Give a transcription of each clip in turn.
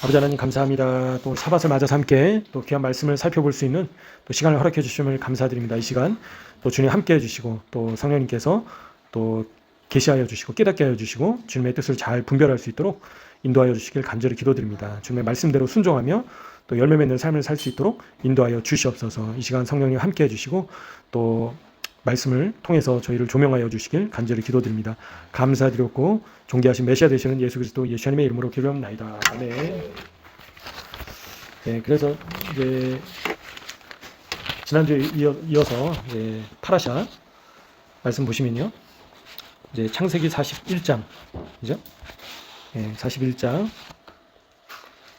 아버지 하나님 감사합니다. 또 사밧을 맞아서 함께 또 귀한 말씀을 살펴볼 수 있는 또 시간을 허락해 주심을 감사드립니다. 이 시간 또 주님 함께 해주시고 또 성령님께서 또 계시하여 주시고 깨닫게 하여 주시고 주님의 뜻을 잘 분별할 수 있도록 인도하여 주시길 간절히 기도드립니다. 주님의 말씀대로 순종하며 또 열매 맺는 삶을 살 수 있도록 인도하여 주시옵소서. 이 시간 성령님 함께 해주시고 또 말씀을 통해서 저희를 조명하여 주시길 간절히 기도드립니다. 감사드렸고 존귀하신 메시아 되시는 예수 그리스도 예수님의 이름으로 기도합나이다. 아멘. 네, 그래서 이제 지난주에 이어서 파라샤 말씀 보시면요, 이제 창세기 41장, 그죠? 41장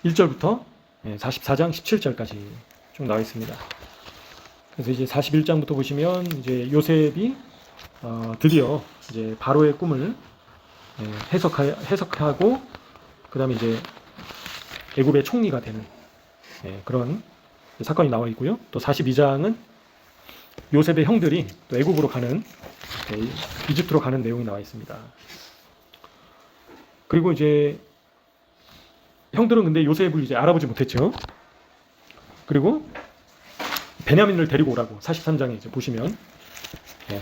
1절부터 44장 17절까지 쭉 나와 있습니다. 그래서 이제 41장부터 보시면 이제 요셉이 드디어 이제 바로의 꿈을 해석하고 그다음에 이제 애굽의 총리가 되는 그런 사건이 나와 있고요. 또 42장은 요셉의 형들이 또 애굽으로 가는 이집트로 가는 내용이 나와 있습니다. 그리고 이제 형들은 근데 요셉을 이제 알아보지 못했죠. 그리고 베냐민을 데리고 오라고 43장에 이제 보시면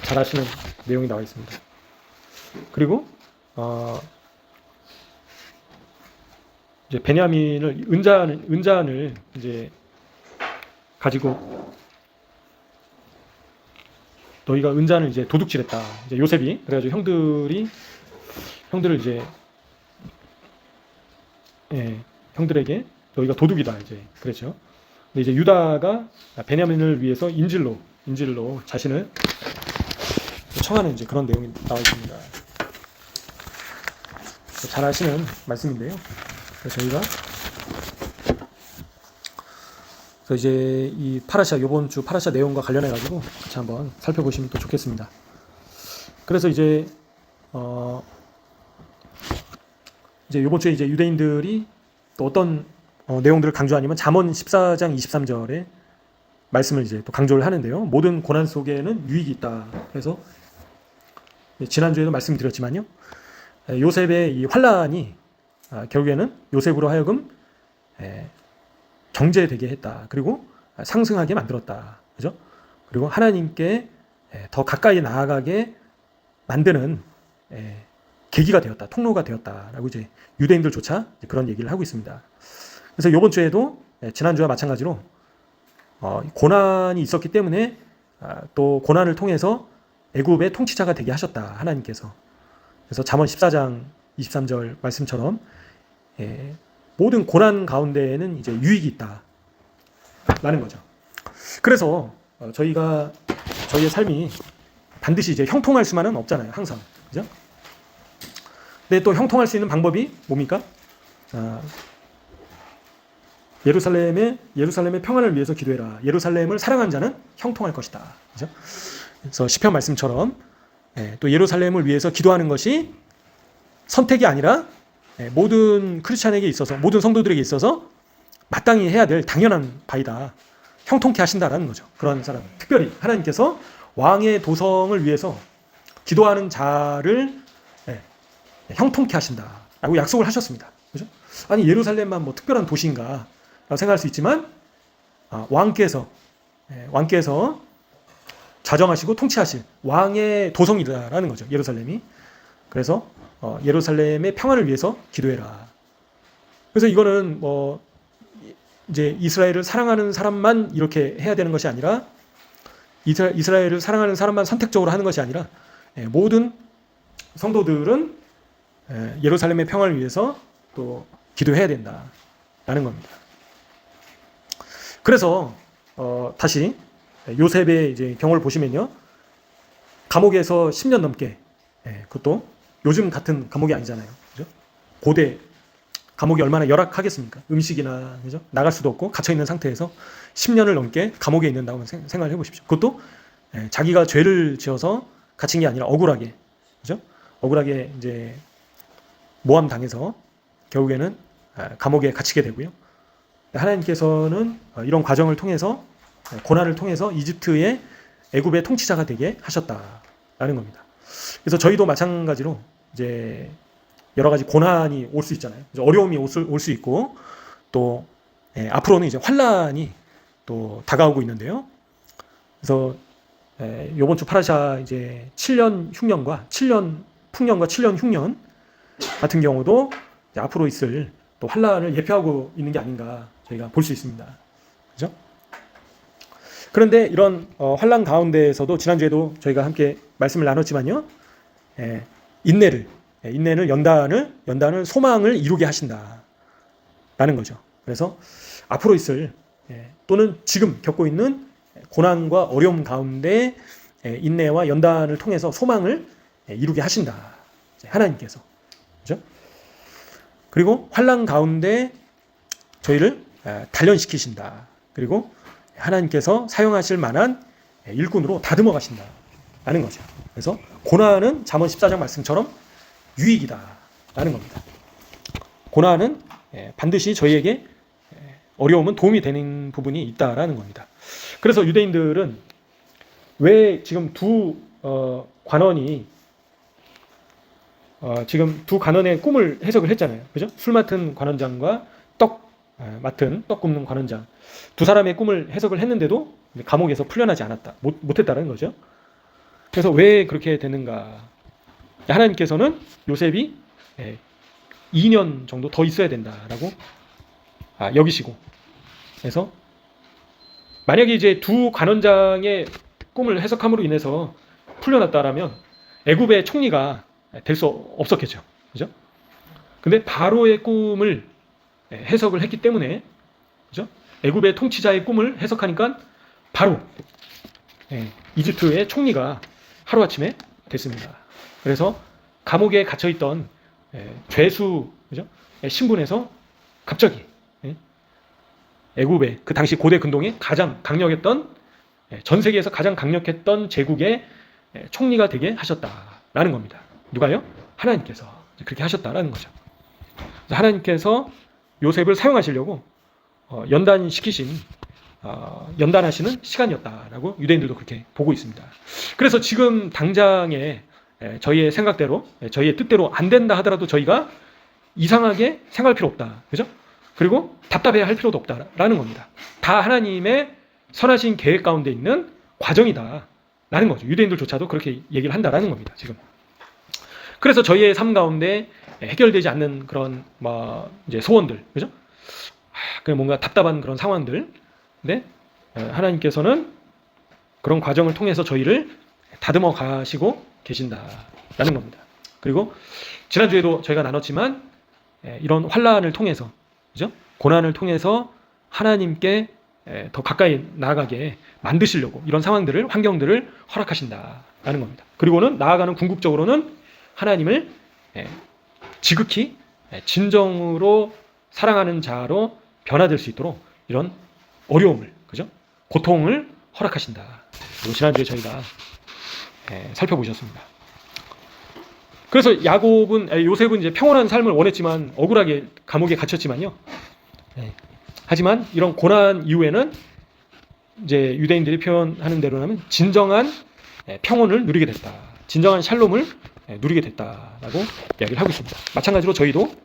잘 아시는 내용이 나와 있습니다. 그리고 이제 베냐민을 은잔을 이제 가지고 너희가 은잔을 이제 도둑질했다. 이제 요셉이 그래가지고 형들을 이제 형들에게 너희가 도둑이다 이제 그랬죠. 근데 이제 유다가 베냐민을 위해서 인질로 자신을 청하는 이제 그런 내용이 나와 있습니다. 잘 아시는 말씀인데요. 그래서 저희가 이제 이 파라샤 요번 주 파라샤 내용과 관련해 가지고 같이 한번 살펴보시면 또 좋겠습니다. 그래서 이제 요번 주에 이제 유대인들이 또 어떤 내용들을 강조하냐면 잠언 14장 23절에 말씀을 이제 또 강조를 하는데요. 모든 고난 속에는 유익이 있다. 그래서 지난주에도 말씀드렸지만요. 요셉의 이 환란이 결국에는 요셉으로 하여금 정죄되게 했다. 그리고 상승하게 만들었다. 그죠? 그리고 하나님께 더 가까이 나아가게 만드는 계기가 되었다. 통로가 되었다라고 이제 유대인들조차 그런 얘기를 하고 있습니다. 그래서 이번 주에도 지난주와 마찬가지로 고난이 있었기 때문에 또 고난을 통해서 애굽의 통치자가 되게 하셨다. 하나님께서. 그래서 잠언 14장 23절 말씀처럼 모든 고난 가운데에는 이제 유익이 있다라는 거죠. 그래서 저희의 삶이 반드시 이제 형통할 수만은 없잖아요. 항상. 그죠? 근데 또 형통할 수 있는 방법이 뭡니까? 예루살렘의 평안을 위해서 기도해라. 예루살렘을 사랑한 자는 형통할 것이다. 그죠? 그래서 시편 말씀처럼 또 예루살렘을 위해서 기도하는 것이 선택이 아니라 모든 크리스찬에게 있어서, 모든 성도들에게 있어서 마땅히 해야 될 당연한 바이다. 형통케 하신다라는 거죠. 그런 사람, 특별히 하나님께서 왕의 도성을 위해서 기도하는 자를 형통케 하신다라고 약속을 하셨습니다. 그죠? 아니 예루살렘만 뭐 특별한 도시인가 라고 생각할 수 있지만 왕께서 자정하시고 통치하실 왕의 도성이다라는 거죠. 예루살렘이. 그래서 예루살렘의 평안을 위해서 기도해라. 그래서 이거는 뭐 이제 이스라엘을 사랑하는 사람만 이렇게 해야 되는 것이 아니라 이스라엘을 사랑하는 사람만 선택적으로 하는 것이 아니라 모든 성도들은 예루살렘의 평안을 위해서 또 기도해야 된다라는 겁니다. 그래서 다시 요셉의 이제 경우를 보시면요, 감옥에서 10년 넘게, 그것도 요즘 같은 감옥이 아니잖아요, 그죠? 고대 감옥이 얼마나 열악하겠습니까? 음식이나 그죠? 나갈 수도 없고 갇혀 있는 상태에서 10년을 넘게 감옥에 있는다고 생각을 해보십시오. 그것도 자기가 죄를 지어서 갇힌 게 아니라 억울하게, 그죠? 억울하게 이제 모함 당해서 결국에는 감옥에 갇히게 되고요. 하나님께서는 이런 과정을 통해서, 고난을 통해서 이집트의 애굽의 통치자가 되게 하셨다라는 겁니다. 그래서 저희도 마찬가지로 이제 여러 가지 고난이 올 수 있잖아요. 어려움이 올 수 있고 또 앞으로는 이제 환란이 또 다가오고 있는데요. 그래서 요번 주 파라샤 이제 7년 흉년과 7년 풍년과 7년 흉년 같은 경우도 이제 앞으로 있을 또 환란을 예표하고 있는 게 아닌가 저희가 볼 수 있습니다. 그죠? 그런데 이런 환란 가운데에서도 지난주에도 저희가 함께 말씀을 나눴지만요. 인내를 연단을 소망을 이루게 하신다라는 거죠. 그래서 앞으로 있을 또는 지금 겪고 있는 고난과 어려움 가운데 인내와 연단을 통해서 소망을 이루게 하신다. 하나님께서. 그죠? 그리고 환난 가운데 저희를 단련시키신다. 그리고 하나님께서 사용하실 만한 일꾼으로 다듬어 가신다라는 거죠. 그래서 고난은 잠언 14장 말씀처럼 유익이다라는 겁니다. 고난은 반드시 저희에게 어려움은 도움이 되는 부분이 있다라는 겁니다. 그래서 유대인들은 왜 지금 두 관원이 지금 두 관원의 꿈을 해석을 했잖아요. 그죠? 술 맡은 관원장과 떡 굽는 관원장. 두 사람의 꿈을 해석을 했는데도 감옥에서 풀려나지 않았다. 못했다는 거죠. 그래서 왜 그렇게 되는가? 하나님께서는 요셉이 2년 정도 더 있어야 된다라고 여기시고, 그래서 만약에 이제 두 관원장의 꿈을 해석함으로 인해서 풀려났다라면 애굽의 총리가 될 수 없었겠죠. 그죠? 근데 바로의 꿈을 해석을 했기 때문에, 그죠? 애굽의 통치자의 꿈을 해석하니까 바로 이집트의 총리가 하루아침에 됐습니다. 그래서 감옥에 갇혀있던 죄수, 그죠? 신분에서 갑자기 애굽의 그 당시 고대 근동에 가장 강력했던, 전 세계에서 가장 강력했던 제국의 총리가 되게 하셨다라는 겁니다. 누가요? 하나님께서 그렇게 하셨다라는 거죠. 하나님께서 요셉을 사용하시려고 연단하시는 시간이었다라고 유대인들도 그렇게 보고 있습니다. 그래서 지금 당장에 저희의 생각대로, 저희의 뜻대로 안 된다 하더라도 저희가 이상하게 생각할 필요 없다. 그죠? 그리고 답답해 할 필요도 없다라는 겁니다. 다 하나님의 선하신 계획 가운데 있는 과정이다라는 거죠. 유대인들조차도 그렇게 얘기를 한다라는 겁니다. 지금. 그래서 저희의 삶 가운데 해결되지 않는 그런 이제 소원들, 그죠? 그냥 뭔가 답답한 그런 상황들, 근데 하나님께서는 그런 과정을 통해서 저희를 다듬어 가시고 계신다라는 겁니다. 그리고 지난주에도 저희가 나눴지만 이런 환난을 통해서, 그죠? 고난을 통해서 하나님께 더 가까이 나아가게 만드시려고 이런 상황들을, 환경들을 허락하신다라는 겁니다. 그리고는 나아가는 궁극적으로는 하나님을 지극히 진정으로 사랑하는 자로 변화될 수 있도록 이런 어려움을, 그죠? 고통을 허락하신다. 그리고 지난주에 저희가 살펴보셨습니다. 그래서 요셉은 이제 평온한 삶을 원했지만 억울하게 감옥에 갇혔지만요. 하지만 이런 고난 이후에는 이제 유대인들이 표현하는 대로라면 진정한 평온을 누리게 됐다. 진정한 샬롬을 누리게 됐다라고 이야기를 하고 있습니다. 마찬가지로 저희도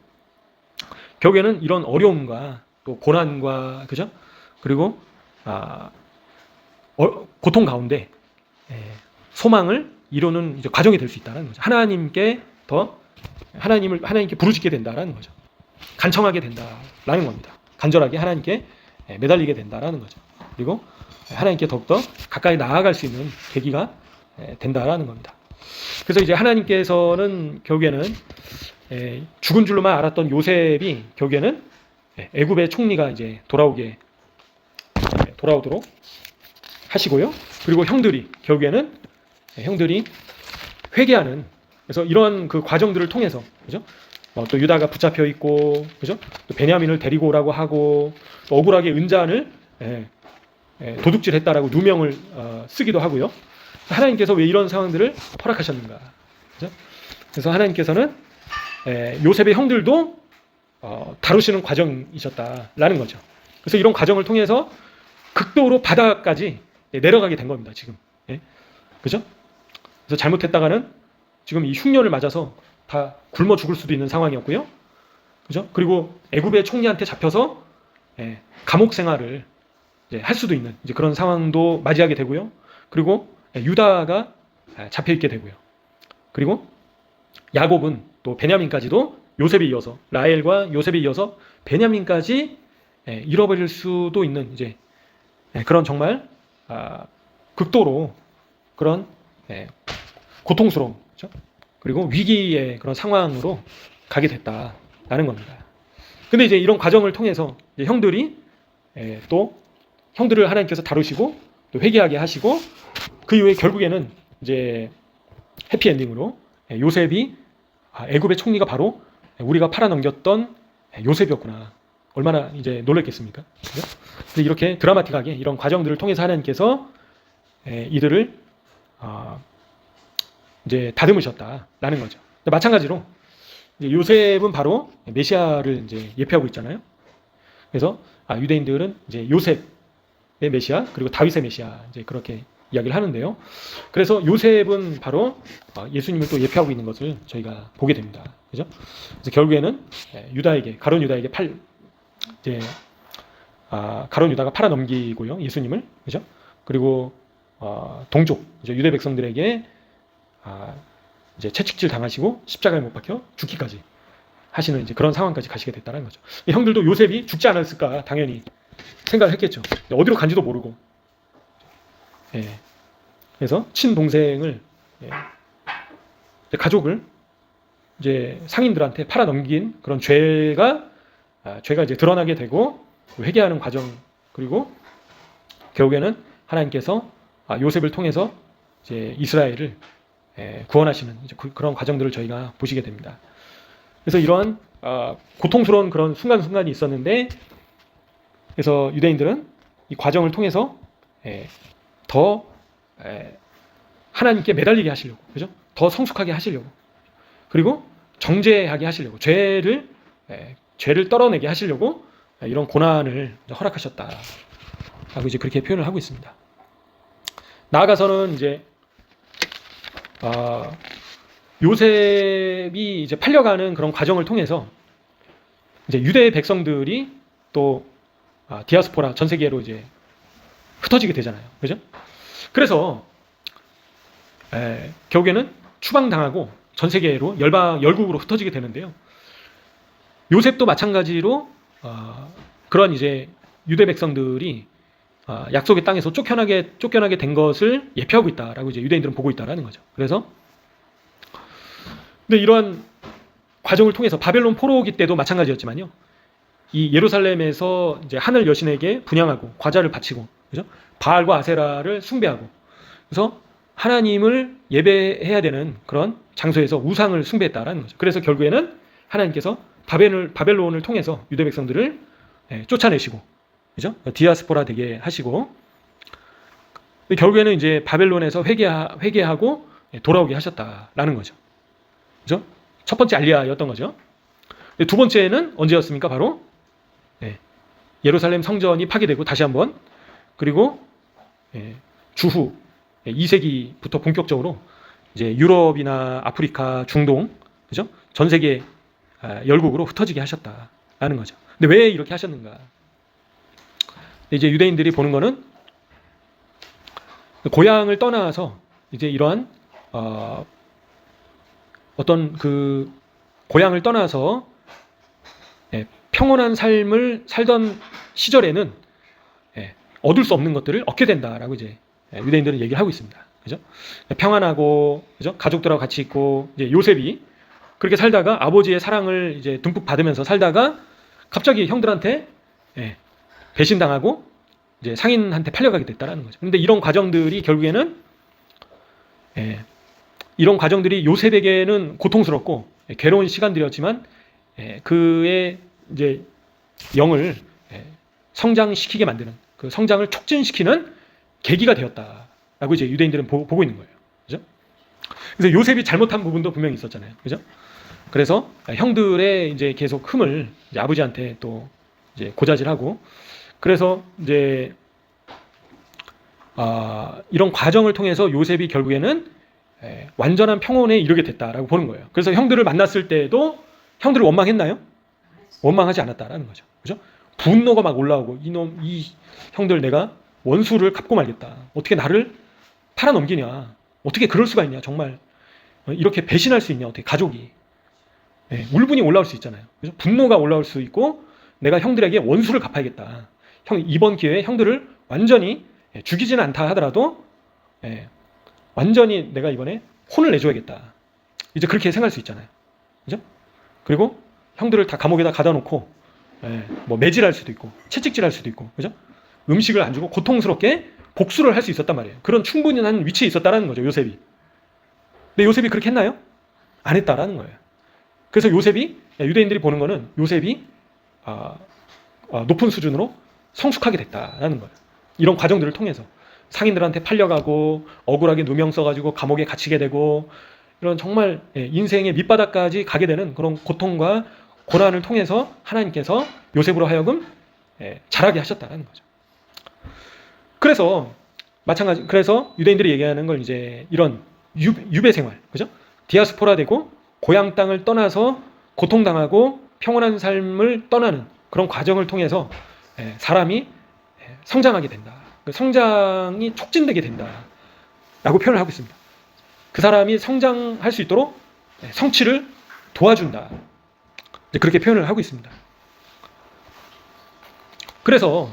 결국에는 이런 어려움과 또 고난과, 그죠? 그리고 고통 가운데 소망을 이루는 이제 과정이 될 수 있다는 거죠. 하나님께 부르짖게 된다라는 거죠. 간청하게 된다라는 겁니다. 간절하게 하나님께 매달리게 된다라는 거죠. 그리고 하나님께 더욱더 가까이 나아갈 수 있는 계기가 된다라는 겁니다. 그래서 이제 하나님께서는 결국에는 죽은 줄로만 알았던 요셉이 결국에는 애굽의 총리가 이제 돌아오도록 하시고요. 그리고 결국에는 형들이 회개하는, 그래서 이런 그 과정들을 통해서, 그죠? 또 유다가 붙잡혀 있고, 그죠? 또 베냐민을 데리고 오라고 하고, 또 억울하게 은잔을 도둑질했다라고 누명을 쓰기도 하고요. 하나님께서 왜 이런 상황들을 허락하셨는가? 그죠? 그래서 하나님께서는 요셉의 형들도 다루시는 과정이셨다라는 거죠. 그래서 이런 과정을 통해서 극도로 바다까지 내려가게 된 겁니다. 지금, 그죠? 그래서 잘못했다가는 지금 이 흉년을 맞아서 다 굶어 죽을 수도 있는 상황이었고요. 그죠? 그리고 애굽의 총리한테 잡혀서 감옥 생활을 이제 할 수도 있는 이제 그런 상황도 맞이하게 되고요. 그리고 유다가 잡혀 있게 되고요. 그리고 야곱은 또 베냐민까지도 요셉에 이어서 라헬과 요셉에 이어서 베냐민까지 잃어버릴 수도 있는 이제 그런 정말 극도로 그런 고통스러운 그렇죠? 그리고 위기의 그런 상황으로 가게 됐다라는 겁니다. 근데 이제 이런 과정을 통해서 이제 형들이 또 형들을 하나님께서 다루시고 또 회개하게 하시고 그 이후에 결국에는 이제 해피엔딩으로 요셉이 애굽의 총리가 바로 우리가 팔아넘겼던 요셉이었구나. 얼마나 이제 놀랬겠습니까? 그래서 이렇게 드라마틱하게 이런 과정들을 통해서 하나님께서 이들을 이제 다듬으셨다라는 거죠. 마찬가지로 이제 요셉은 바로 메시아를 이제 예표하고 있잖아요. 그래서 유대인들은 이제 요셉의 메시아 그리고 다윗의 메시아 이제 그렇게 이야기를 하는데요. 그래서 요셉은 바로 예수님을 또 예표하고 있는 것을 저희가 보게 됩니다. 그죠? 그래서 결국에는 유다에게 가룟 유다에게 이제 가룟 유다가 팔아 넘기고요 예수님을 그죠? 그리고 동족 이제 유대 백성들에게 이제 채찍질 당하시고 십자가에 못 박혀 죽기까지 하시는 이제 그런 상황까지 가시게 됐다는 거죠. 형들도 요셉이 죽지 않았을까 당연히 생각을 했겠죠. 어디로 간지도 모르고. 그래서 친동생을 가족을 이제 상인들한테 팔아 넘긴 그런 죄가 이제 드러나게 되고 회개하는 과정 그리고 결국에는 하나님께서 요셉을 통해서 이제 이스라엘을 구원하시는 이제 그런 과정들을 저희가 보시게 됩니다. 그래서 이러한 고통스러운 그런 순간순간이 있었는데 그래서 유대인들은 이 과정을 통해서 더 하나님께 매달리게 하시려고 그죠? 더 성숙하게 하시려고 그리고 정죄하게 하시려고 죄를 떨어내게 하시려고 이런 고난을 허락하셨다라고 이제 그렇게 표현을 하고 있습니다. 나아가서는 이제 요셉이 이제 팔려가는 그런 과정을 통해서 이제 유대 백성들이 또 디아스포라 전 세계로 이제 흩어지게 되잖아요, 그죠? 그래서 결국에는 추방당하고 전 세계로 열국으로 흩어지게 되는데요. 요셉도 마찬가지로 그런 이제 유대 백성들이 약속의 땅에서 쫓겨나게 된 것을 예표하고 있다라고 이제 유대인들은 보고 있다라는 거죠. 그래서 근데 이러한 과정을 통해서 바벨론 포로기 때도 마찬가지였지만요. 이 예루살렘에서 이제 하늘 여신에게 분향하고 과자를 바치고 그죠? 바알과 아세라를 숭배하고 그래서 하나님을 예배해야 되는 그런 장소에서 우상을 숭배했다라는 거죠. 그래서 결국에는 하나님께서 바벨론을 통해서 유대 백성들을 쫓아내시고 그죠? 디아스포라 되게 하시고 결국에는 이제 바벨론에서 회개하고 돌아오게 하셨다라는 거죠. 그죠? 첫 번째 알리야였던 거죠. 두 번째는 언제였습니까? 바로 예루살렘 성전이 파괴되고 다시 한번 그리고 주후 2세기부터 본격적으로 이제 유럽이나 아프리카, 중동 그죠? 전 세계 열국으로 흩어지게 하셨다라는 거죠. 근데 왜 이렇게 하셨는가? 이제 유대인들이 보는 거는 고향을 떠나서 이제 이러한 어떤 그 고향을 떠나서 평온한 삶을 살던 시절에는 얻을 수 없는 것들을 얻게 된다라고 이제 유대인들은 얘기를 하고 있습니다. 그죠? 평안하고 그죠? 가족들하고 같이 있고 이제 요셉이 그렇게 살다가 아버지의 사랑을 이제 듬뿍 받으면서 살다가 갑자기 형들한테 배신당하고 이제 상인한테 팔려가게 됐다라는 거죠. 그런데 이런 과정들이 결국에는 이런 과정들이 요셉에게는 고통스럽고 괴로운 시간들이었지만 그의 이제 영을 성장시키게 만드는 그 성장을 촉진시키는 계기가 되었다라고 이제 유대인들은 보고 있는 거예요. 그죠? 그래서 요셉이 잘못한 부분도 분명히 있었잖아요. 그죠? 그래서 형들의 이제 계속 흠을 이제 아버지한테 또 이제 고자질하고 그래서 이제 이런 과정을 통해서 요셉이 결국에는 완전한 평온에 이르게 됐다라고 보는 거예요. 그래서 형들을 만났을 때도 형들을 원망했나요? 원망하지 않았다라는 거죠. 그죠? 분노가 막 올라오고 이 형들 내가 원수를 갚고 말겠다. 어떻게 나를 팔아넘기냐. 어떻게 그럴 수가 있냐. 정말 이렇게 배신할 수 있냐. 어떻게 가족이. 울분이 올라올 수 있잖아요. 그래서 분노가 올라올 수 있고 내가 형들에게 원수를 갚아야겠다. 이번 기회에 형들을 완전히 죽이지는 않다 하더라도 완전히 내가 이번에 혼을 내줘야겠다. 이제 그렇게 생각할 수 있잖아요. 그죠? 그리고 형들을 다 감옥에다 가다 놓고 뭐 매질할 수도 있고 채찍질할 수도 있고, 그죠? 음식을 안 주고 고통스럽게 복수를 할 수 있었단 말이에요. 그런 충분한 위치에 있었다라는 거죠, 요셉이. 근데 요셉이 그렇게 했나요? 안 했다라는 거예요. 그래서 요셉이, 유대인들이 보는 거는 요셉이 높은 수준으로 성숙하게 됐다라는 거예요. 이런 과정들을 통해서 상인들한테 팔려가고 억울하게 누명 써가지고 감옥에 갇히게 되고 이런 정말 인생의 밑바닥까지 가게 되는 그런 고통과 고난을 통해서 하나님께서 요셉으로 하여금 자라게 하셨다는 거죠. 그래서 그래서 유대인들이 얘기하는 걸 이제 이런 유배 생활, 그죠? 디아스포라 되고 고향 땅을 떠나서 고통당하고 평온한 삶을 떠나는 그런 과정을 통해서 사람이 성장하게 된다. 성장이 촉진되게 된다라고 표현을 하고 있습니다. 그 사람이 성장할 수 있도록 성취를 도와준다. 그렇게 표현을 하고 있습니다. 그래서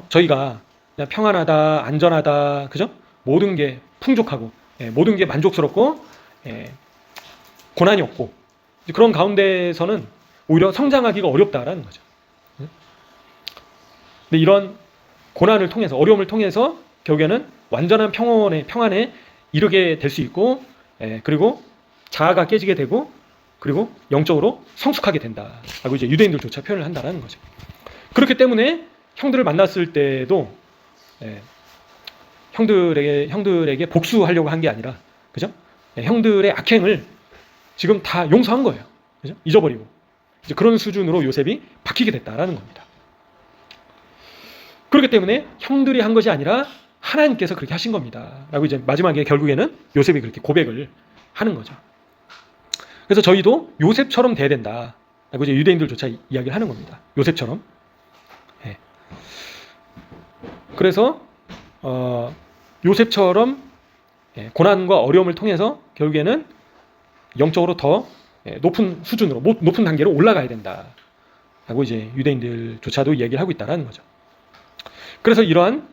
저희가 그냥 평안하다, 안전하다, 그죠? 모든 게 풍족하고 모든 게 만족스럽고 고난이 없고 그런 가운데서는 오히려 성장하기가 어렵다라는 거죠. 근데 이런 고난을 통해서, 어려움을 통해서 결국에는 완전한 평안에 이르게 될 수 있고, 그리고 자아가 깨지게 되고, 그리고 영적으로 성숙하게 된다라고 이제 유대인들조차 표현을 한다라는 거죠. 그렇기 때문에 형들을 만났을 때도 형들에게 복수하려고 한 게 아니라, 그죠? 형들의 악행을 지금 다 용서한 거예요. 그죠? 잊어버리고 이제 그런 수준으로 요셉이 바뀌게 됐다라는 겁니다. 그렇기 때문에 형들이 한 것이 아니라 하나님께서 그렇게 하신 겁니다. 라고 이제 마지막에 결국에는 요셉이 그렇게 고백을 하는 거죠. 그래서 저희도 요셉처럼 돼야 된다. 라고 이제 유대인들조차 이야기를 하는 겁니다. 요셉처럼. 그래서 요셉처럼 고난과 어려움을 통해서 결국에는 영적으로 더 높은 수준으로, 높은 단계로 올라가야 된다. 라고 이제 유대인들조차도 이야기를 하고 있다는 거죠. 그래서 이러한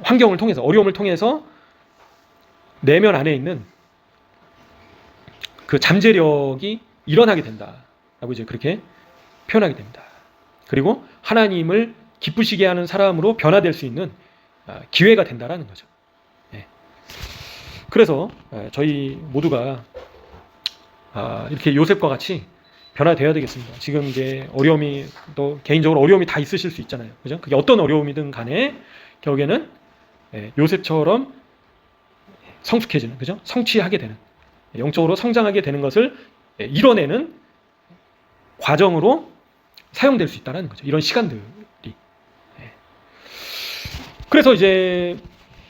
환경을 통해서, 어려움을 통해서 내면 안에 있는 그 잠재력이 일어나게 된다라고 이제 그렇게 표현하게 됩니다. 그리고 하나님을 기쁘시게 하는 사람으로 변화될 수 있는 기회가 된다라는 거죠. 그래서 저희 모두가 이렇게 요셉과 같이 변화되어야 되겠습니다. 지금 이제 어려움이, 또 개인적으로 어려움이 다 있으실 수 있잖아요. 그죠? 그게 어떤 어려움이든 간에 결국에는 요셉처럼 성숙해지는, 그죠? 성취하게 되는, 영적으로 성장하게 되는 것을 이뤄내는 과정으로 사용될 수 있다는 거죠. 이런 시간들이. 그래서 이제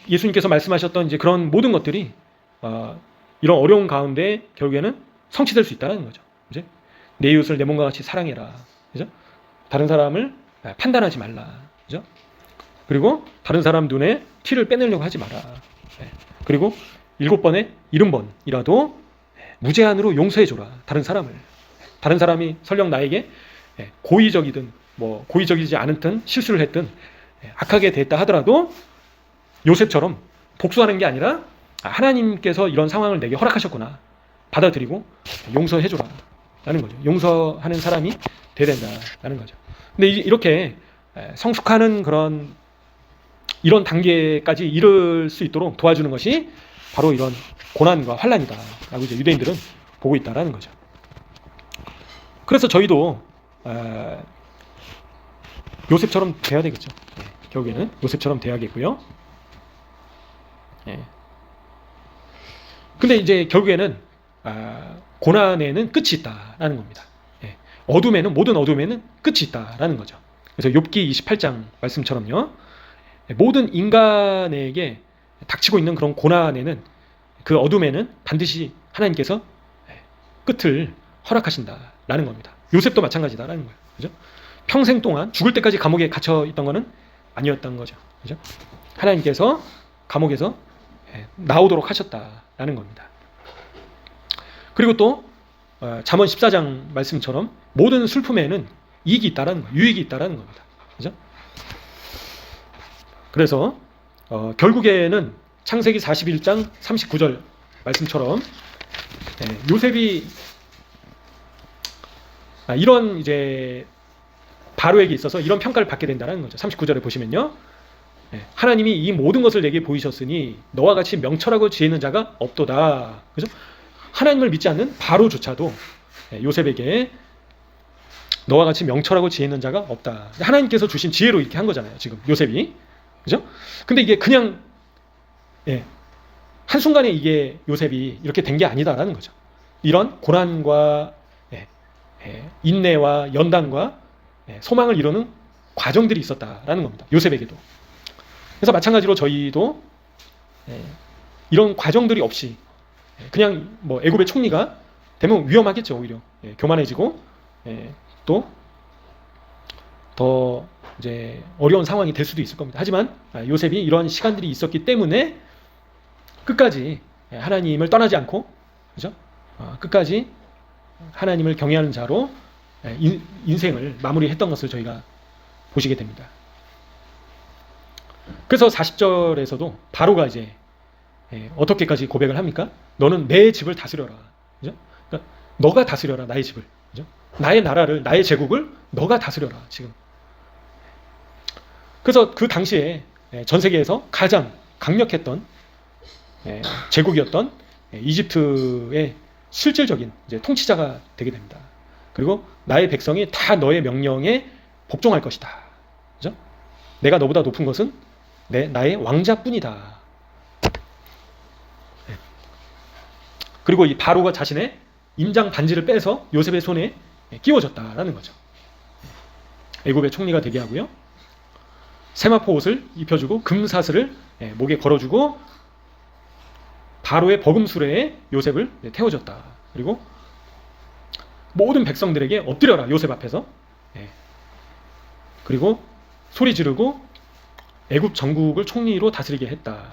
예수님께서 말씀하셨던 이제 그런 모든 것들이 이런 어려운 가운데 결국에는 성취될 수 있다는 거죠. 이제 내 이웃을 내 몸과 같이 사랑해라. 그죠? 다른 사람을 판단하지 말라. 그죠? 그리고 다른 사람 눈에 티를 빼내려고 하지 마라. 그리고 7번에 70번이라도 무제한으로 용서해줘라. 다른 사람이 설령 나에게 고의적이든 뭐 고의적이지 않든 실수를 했든 악하게 됐다 하더라도 요셉처럼 복수하는 게 아니라 하나님께서 이런 상황을 내게 허락하셨구나. 받아들이고 용서해줘라. 라는 거죠. 용서하는 사람이 돼야 된다라는 거죠. 근데 이렇게 성숙하는 이런 단계까지 이룰 수 있도록 도와주는 것이 바로 이런 고난과 환난이다. 라고 이제 유대인들은 보고 있다라는 거죠. 그래서 저희도 요셉처럼 돼야 되겠죠. 결국에는 요셉처럼 돼야겠고요. 근데 이제 결국에는 고난에는 끝이 있다라는 겁니다. 모든 어둠에는 끝이 있다라는 거죠. 그래서 욥기 28장 말씀처럼요. 모든 인간에게 닥치고 있는 그런 고난에는, 그 어둠에는 반드시 하나님께서 끝을 허락하신다라는 겁니다. 요셉도 마찬가지다라는 거예요. 그죠? 평생 동안 죽을 때까지 감옥에 갇혀 있던 거는 아니었던 거죠. 그죠? 하나님께서 감옥에서 나오도록 하셨다라는 겁니다. 그리고 또 잠언 14장 말씀처럼 모든 슬픔에는 이익이 있다라는 거, 유익이 있다라는 겁니다. 그죠? 그래서 결국에는 창세기 41장 39절 말씀처럼 요셉이 이런 이제 바로에게 있어서 이런 평가를 받게 된다는 거죠. 39절에 보시면요. 하나님이 이 모든 것을 내게 보이셨으니 너와 같이 명철하고 지혜 있는 자가 없도다. 그죠? 하나님을 믿지 않는 바로조차도 요셉에게 너와 같이 명철하고 지혜 있는 자가 없다. 하나님께서 주신 지혜로 이렇게 한 거잖아요. 지금 요셉이. 그죠? 근데 이게 그냥 한순간에 이게 요셉이 이렇게 된 게 아니다라는 거죠. 이런 고난과 인내와 연단과 소망을 이루는 과정들이 있었다라는 겁니다. 요셉에게도. 그래서 마찬가지로 저희도 이런 과정들이 없이 그냥 뭐 애굽의 총리가 되면 위험하겠죠. 오히려 교만해지고 또 더 이제 어려운 상황이 될 수도 있을 겁니다. 하지만 요셉이 이런 시간들이 있었기 때문에 끝까지 하나님을 떠나지 않고, 그죠? 끝까지 하나님을 경외하는 자로 인생을 마무리했던 것을 저희가 보시게 됩니다. 그래서 40절에서도 바로가 이제 어떻게까지 고백을 합니까? 너는 내 집을 다스려라. 그죠? 그러니까 너가 다스려라, 나의 집을. 그죠? 나의 나라를, 나의 제국을 너가 다스려라, 지금. 그래서 그 당시에 전 세계에서 가장 강력했던 제국이었던 이집트의 실질적인 이제 통치자가 되게 됩니다. 그리고 나의 백성이 다 너의 명령에 복종할 것이다. 그죠? 내가 너보다 높은 것은 나의 왕자뿐이다. 그리고 이 바로가 자신의 임장 반지를 빼서 요셉의 손에 끼워줬다라는 거죠. 애굽의 총리가 되게 하고요. 세마포 옷을 입혀주고 금사슬을 목에 걸어주고 바로의 버금수레에 요셉을 태워줬다. 그리고 모든 백성들에게 엎드려라, 요셉 앞에서. 그리고 소리 지르고 애굽 전국을 총리로 다스리게 했다.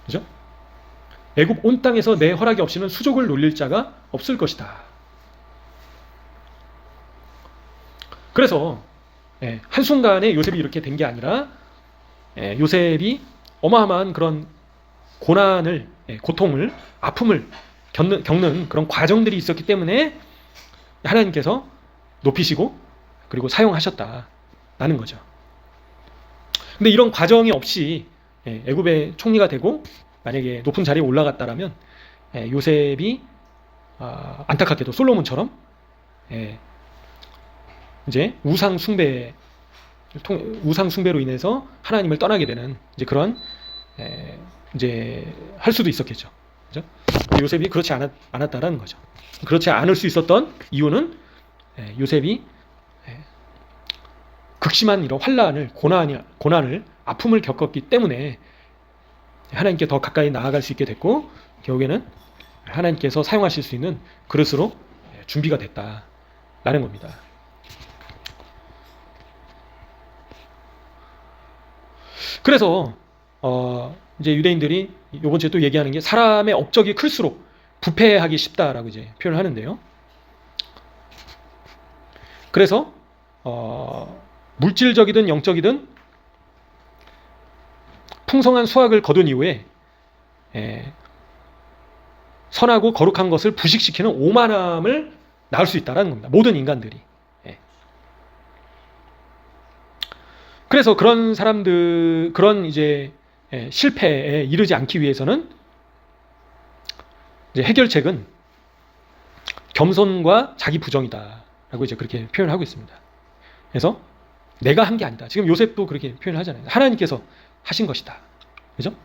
그죠? 애굽 온 땅에서 내 허락이 없이는 수족을 놀릴 자가 없을 것이다. 그래서 한순간에 요셉이 이렇게 된 게 아니라 요셉이 어마어마한 그런 고난을, 고통을, 아픔을 겪는 그런 과정들이 있었기 때문에 하나님께서 높이시고 그리고 사용하셨다라는 거죠. 근데 이런 과정이 없이 애굽의 총리가 되고 만약에 높은 자리에 올라갔다라면 요셉이 안타깝게도 솔로몬처럼 이제 우상 숭배로 인해서 하나님을 떠나게 되는 이제 그런 이제 할 수도 있었겠죠. 그죠? 요셉이 그렇지 않았다라는 거죠. 그렇지 않을 수 있었던 이유는 요셉이 극심한 이런 환난을, 고난을, 아픔을 겪었기 때문에 하나님께 더 가까이 나아갈 수 있게 됐고 결국에는 하나님께서 사용하실 수 있는 그릇으로 준비가 됐다라는 겁니다. 그래서 이제 유대인들이 이번 주에 또 얘기하는 게 사람의 업적이 클수록 부패하기 쉽다라고 이제 표현을 하는데요. 그래서 물질적이든 영적이든 풍성한 수확을 거둔 이후에 선하고 거룩한 것을 부식시키는 오만함을 낳을 수 있다는 겁니다. 모든 인간들이. 그래서 그런 사람들, 그런 이제 실패에 이르지 않기 위해서는 이제 해결책은 겸손과 자기 부정이다라고 이제 그렇게 표현을 하고 있습니다. 그래서 내가 한 게 아니다. 지금 요셉도 그렇게 표현을 하잖아요. 하나님께서 하신 것이다. 그죠?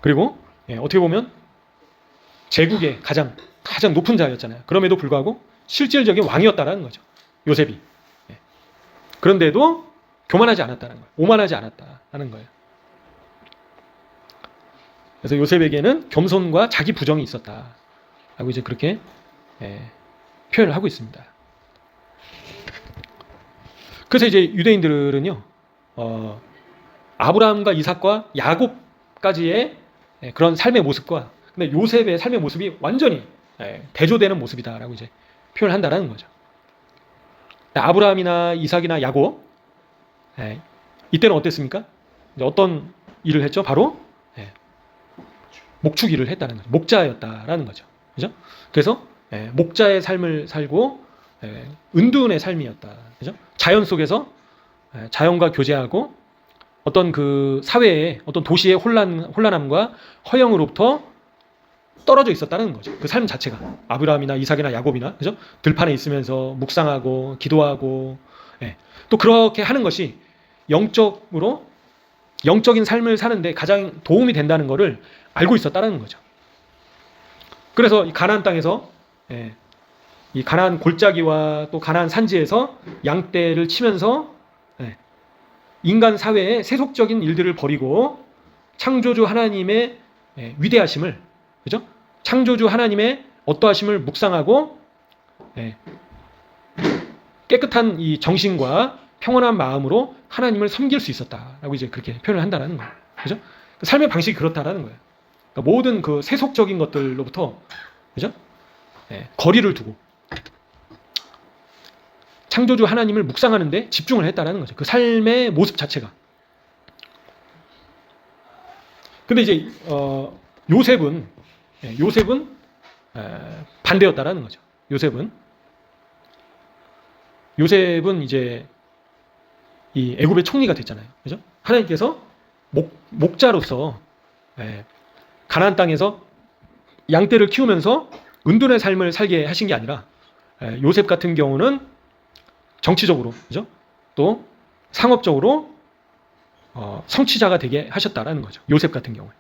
그리고 어떻게 보면 제국의 가장 높은 자였잖아요. 그럼에도 불구하고 실질적인 왕이었다라는 거죠. 요셉이. 그런데도 교만하지 않았다는 거예요. 오만하지 않았다는 거예요. 그래서 요셉에게는 겸손과 자기 부정이 있었다라고 이제 그렇게 표현을 하고 있습니다. 그래서 이제 유대인들은요, 아브라함과 이삭과 야곱까지의 그런 삶의 모습과 근데 요셉의 삶의 모습이 완전히 대조되는 모습이다라고 이제 표현을 한다라는 거죠. 아브라함이나 이삭이나 야곱, 이때는 어땠습니까? 어떤 일을 했죠? 바로 목축 일을 했다는 거죠. 목자였다라는 거죠. 그죠? 그래서 목자의 삶을 살고 은둔의 삶이었다. 그죠? 자연 속에서 자연과 교제하고 어떤 그 사회의 어떤 도시의 혼란함과 허영으로부터 떨어져 있었다는 거죠. 그 삶 자체가 아브라함이나 이삭이나 야곱이나 그죠? 들판에 있으면서 묵상하고 기도하고 또 그렇게 하는 것이 영적인 삶을 사는데 가장 도움이 된다는 것을 알고 있었다는 거죠. 그래서 이 가나안 땅에서 이 가나안 골짜기와 또 가나안 산지에서 양떼를 치면서 인간 사회의 세속적인 일들을 버리고 창조주 하나님의 위대하심을, 그죠? 창조주 하나님의 어떠하심을 묵상하고 깨끗한 이 정신과 평온한 마음으로 하나님을 섬길 수 있었다라고 이제 그렇게 표현을 한다는 거예요. 그죠? 삶의 방식이 그렇다라는 거예요. 그러니까 모든 그 세속적인 것들로부터, 그죠? 거리를 두고 창조주 하나님을 묵상하는데 집중을 했다라는 거죠. 그 삶의 모습 자체가. 근데 이제 요셉은 반대였다라는 거죠. 요셉은 이제 이 애굽의 총리가 됐잖아요. 그죠? 하나님께서 목자로서 가나안 땅에서 양떼를 키우면서 은둔의 삶을 살게 하신 게 아니라 요셉 같은 경우는 정치적으로, 그죠? 또 상업적으로 성취자가 되게 하셨다라는 거죠. 요셉 같은 경우에.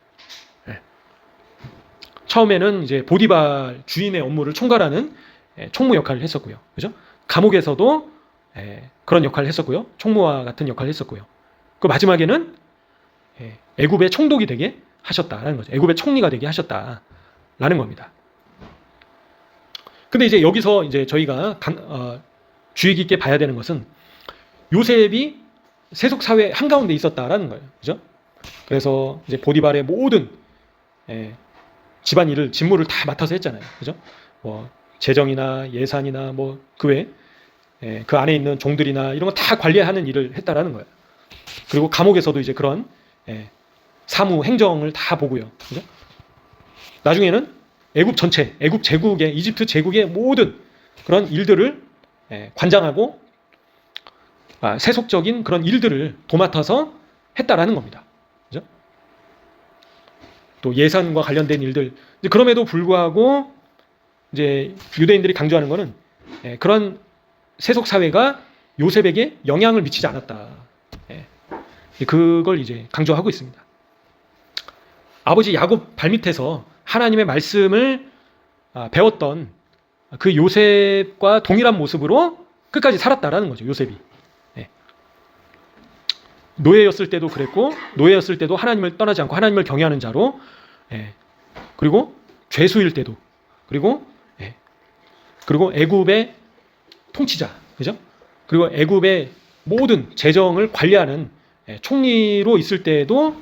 처음에는 이제 보디발 주인의 업무를 총괄하는 총무 역할을 했었고요. 그죠? 감옥에서도 그런 역할을 했었고요. 총무와 같은 역할을 했었고요. 그 마지막에는 애굽의 총독이 되게 하셨다라는 거죠. 애굽의 총리가 되게 하셨다라는 겁니다. 근데 이제 여기서 이제 저희가 주의 깊게 봐야 되는 것은 요셉이 세속 사회 한가운데 있었다라는 거예요. 그죠? 그래서 이제 보디발의 모든 집안일을 직무를 다 맡아서 했잖아요. 그죠? 뭐 재정이나 예산이나 뭐 그 외 그 안에 있는 종들이나 이런 거 다 관리하는 일을 했다라는 거예요. 그리고 감옥에서도 이제 그런 사무 행정을 다 보고요. 그죠? 나중에는 애굽 전체, 애굽 제국의 이집트 제국의 모든 그런 일들을 관장하고 세속적인 그런 일들을 도맡아서 했다라는 겁니다. 그죠? 또 예산과 관련된 일들. 그럼에도 불구하고 이제 유대인들이 강조하는 것은 그런 세속 사회가 요셉에게 영향을 미치지 않았다. 그걸 이제 강조하고 있습니다. 아버지 야곱 발밑에서 하나님의 말씀을 배웠던 그 요셉과 동일한 모습으로 끝까지 살았다라는 거죠. 요셉이. 노예였을 때도 그랬고, 노예였을 때도 하나님을 떠나지 않고 하나님을 경외하는 자로, 그리고 죄수일 때도, 그리고 애굽의 통치자, 그죠? 그리고 애굽의 모든 재정을 관리하는 총리로 있을 때에도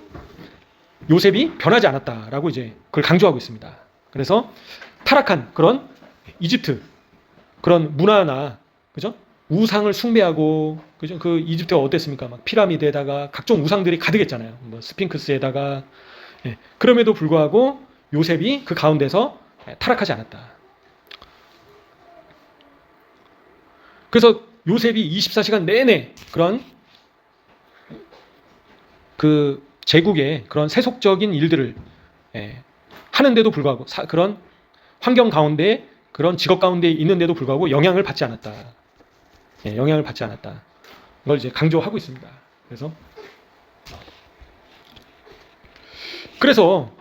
요셉이 변하지 않았다라고 이제 그걸 강조하고 있습니다. 그래서 타락한 그런 이집트 그런 문화나, 그죠? 우상을 숭배하고, 그죠? 그 이집트가 어땠습니까? 막 피라미드에다가 각종 우상들이 가득했잖아요. 뭐 스핑크스에다가. 그럼에도 불구하고 요셉이 그 가운데서 타락하지 않았다. 그래서 요셉이 24시간 내내 그런 그 제국의 그런 세속적인 일들을 하는데도 불구하고 그런 환경 가운데 그런 직업 가운데 있는데도 불구하고 영향을 받지 않았다. 영향을 받지 않았다. 이걸 이제 강조하고 있습니다. 그래서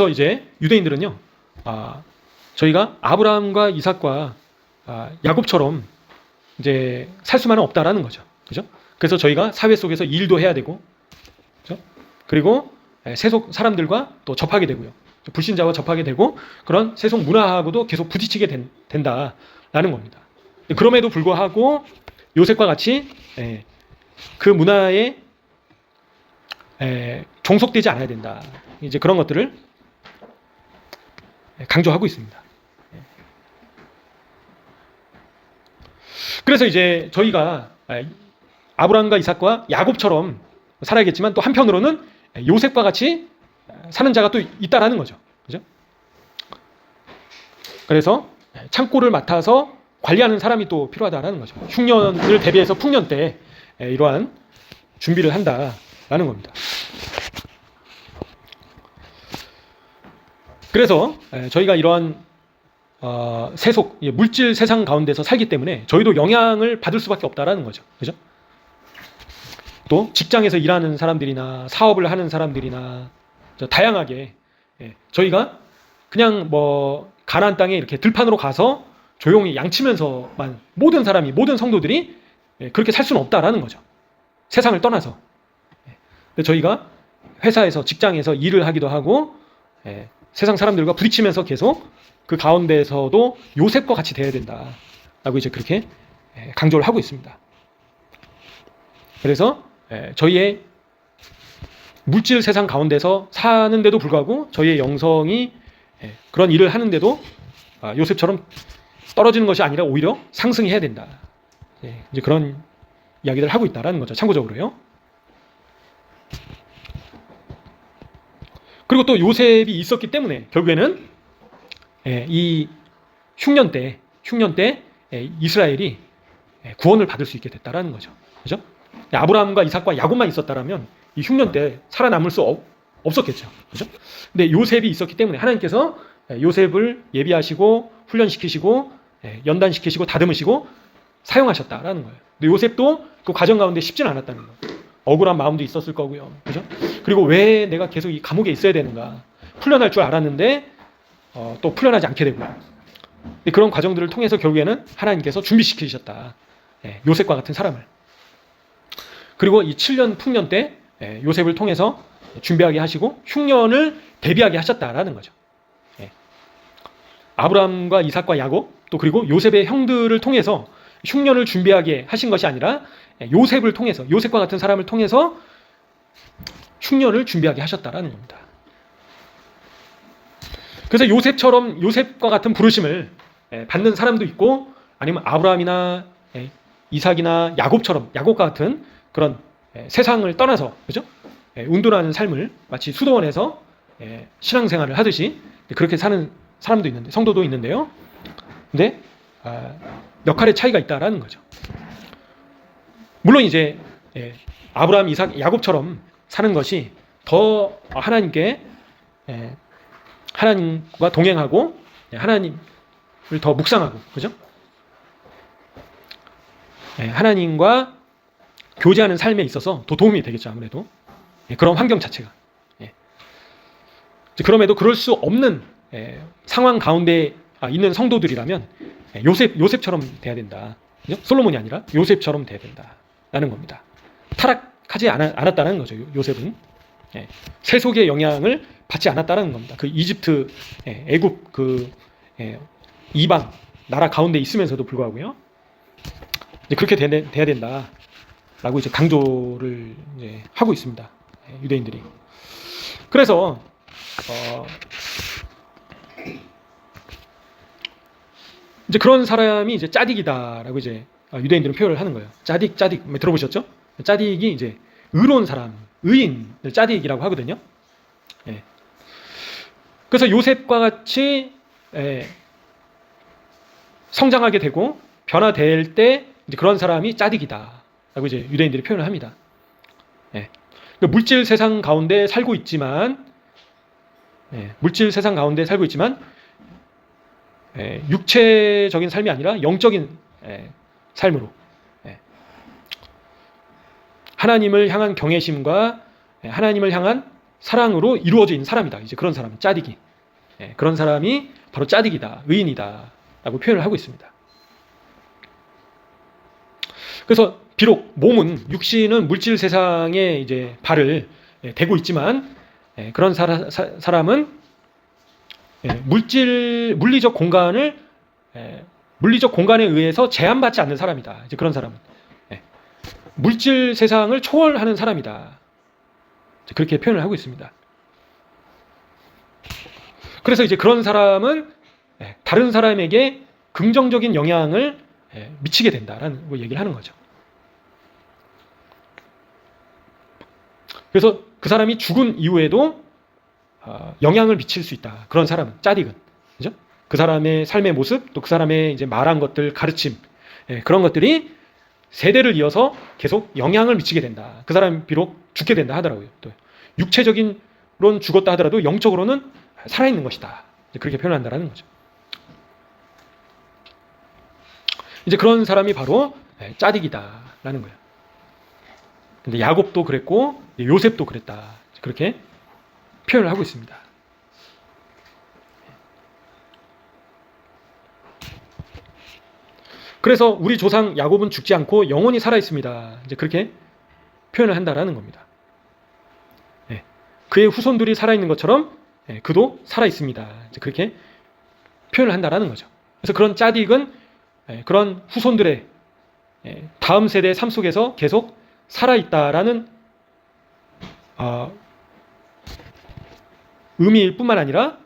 이제 유대인들은요, 저희가 아브라함과 이삭과 야곱처럼 이제 살 수만은 없다라는 거죠. 그죠? 그래서 저희가 사회 속에서 일도 해야 되고, 그죠? 그리고 세속 사람들과 또 접하게 되고요. 불신자와 접하게 되고 그런 세속 문화하고도 계속 부딪히게 된다라는 겁니다. 그럼에도 불구하고 요셉과 같이 그 문화에 종속되지 않아야 된다. 이제 그런 것들을 강조하고 있습니다. 그래서 이제 저희가 아브라함과 이삭과 야곱처럼 살아야겠지만 또 한편으로는 요셉과 같이 사는 자가 또 있다라는 거죠. 그죠? 그래서 창고를 맡아서 관리하는 사람이 또 필요하다라는 거죠. 흉년을 대비해서 풍년 때 이러한 준비를 한다라는 겁니다. 그래서 저희가 이러한 세속, 물질 세상 가운데서 살기 때문에 저희도 영향을 받을 수밖에 없다라는 거죠. 그죠? 또 직장에서 일하는 사람들이나 사업을 하는 사람들이나 다양하게 저희가 그냥 뭐 가나안 땅에 이렇게 들판으로 가서 조용히 양치면서만 모든 사람이 모든 성도들이 그렇게 살 수는 없다라는 거죠. 세상을 떠나서. 근데 저희가 회사에서 직장에서 일을 하기도 하고 세상 사람들과 부딪히면서 계속 그 가운데에서도 요셉과 같이 돼야 된다라고 이제 그렇게 강조를 하고 있습니다. 그래서 저희의 물질 세상 가운데서 사는데도 불구하고 저희의 영성이 그런 일을 하는데도 요셉처럼 떨어지는 것이 아니라 오히려 상승해야 된다. 이제 그런 이야기를 하고 있다라는 거죠. 참고적으로요. 그리고 또 요셉이 있었기 때문에 결국에는 이 흉년 때 이스라엘이 구원을 받을 수 있게 됐다라는 거죠. 그죠? 아브라함과 이삭과 야곱만 있었다라면 이 흉년 때 살아남을 수 없었겠죠. 그죠? 근데 요셉이 있었기 때문에 하나님께서 요셉을 예비하시고 훈련시키시고 연단시키시고 다듬으시고 사용하셨다라는 거예요. 근데 요셉도 그 과정 가운데 쉽지는 않았다는 거예요. 억울한 마음도 있었을 거고요. 그죠? 그리고 왜 내가 계속 이 감옥에 있어야 되는가? 풀려날 줄 알았는데 또 풀려나지 않게 되고요. 그런 과정들을 통해서 결국에는 하나님께서 준비시키셨다. 요셉과 같은 사람을. 그리고 이 7년 풍년 때 요셉을 통해서 준비하게 하시고 흉년을 대비하게 하셨다라는 거죠. 아브라함과 이삭과 야곱 또 그리고 요셉의 형들을 통해서 흉년을 준비하게 하신 것이 아니라 요셉을 통해서 요셉과 같은 사람을 통해서 흉년을 준비하게 하셨다라는 겁니다. 그래서 요셉과 같은 부르심을 받는 사람도 있고 아니면 아브라함이나 이삭이나 야곱과 같은 그런 세상을 떠나서 그죠? 운동하는 삶을 마치 수도원에서 신앙생활을 하듯이 그렇게 사는 사람도 있는데 성도도 있는데요. 근데 역할의 차이가 있다라는 거죠. 물론 이제 아브라함, 이삭, 야곱처럼 사는 것이 더 하나님과 동행하고 하나님을 더 묵상하고 그죠? 하나님과 교제하는 삶에 있어서 더 도움이 되겠죠. 아무래도 그런 환경 자체가. 그럼에도 그럴 수 없는 상황 가운데 있는 성도들이라면 요셉처럼 돼야 된다. 그죠? 솔로몬이 아니라 요셉처럼 돼야 된다라는 겁니다. 타락하지 않았다는 거죠. 요셉은 세속의 영향을 받지 않았다는 겁니다. 그 이집트, 애굽 그 이방 나라 가운데 있으면서도 불구하고요. 이제 그렇게 돼야 된다라고 이제 강조를 이제 하고 있습니다. 유대인들이. 그래서 이제 그런 사람이 이제 짜딕이다라고 이제 유대인들은 표현을 하는 거예요. 짜딕 들어보셨죠? 짜딕이 이제 의로운 사람, 의인을 짜딕이라고 하거든요. 그래서 요셉과 같이 성장하게 되고 변화될 때 이제 그런 사람이 짜딕이다라고 이제 유대인들이 표현을 합니다. 물질 세상 가운데 살고 있지만 육체적인 삶이 아니라 영적인 삶으로 하나님을 향한 경외심과 하나님을 향한 사랑으로 이루어진 사람이다. 이제 그런 사람은 짜딕이. 그런 사람이 바로 짜딕이다, 의인이다라고 표현을 하고 있습니다. 그래서 비록 몸은 육신은 물질 세상에 이제 발을 대고 있지만 그런 사람은 물리적 공간을 물리적 공간에 의해서 제한받지 않는 사람이다. 이제 그런 사람은 물질 세상을 초월하는 사람이다. 그렇게 표현을 하고 있습니다. 그래서 이제 그런 사람은 다른 사람에게 긍정적인 영향을 미치게 된다라는 얘기를 하는 거죠. 그래서 그 사람이 죽은 이후에도 영향을 미칠 수 있다. 그런 사람은 짜딕은, 그죠? 그 사람의 삶의 모습, 또 그 사람의 이제 말한 것들, 가르침, 그런 것들이 세대를 이어서 계속 영향을 미치게 된다. 그 사람이 비록 죽게 된다 하더라고요. 또 육체적인로는 죽었다 하더라도 영적으로는 살아있는 것이다. 그렇게 표현한다라는 거죠. 이제 그런 사람이 바로 짜딕이다라는 거예요. 근데 야곱도 그랬고 요셉도 그랬다. 그렇게 표현을 하고 있습니다. 그래서 우리 조상 야곱은 죽지 않고 영원히 살아 있습니다. 이제 그렇게 표현을 한다라는 겁니다. 그의 후손들이 살아 있는 것처럼 그도 살아 있습니다. 이제 그렇게 표현을 한다라는 거죠. 그래서 그런 짜딕은 그런 후손들의 다음 세대의 삶 속에서 계속 살아 있다라는 의미일 뿐만 아니라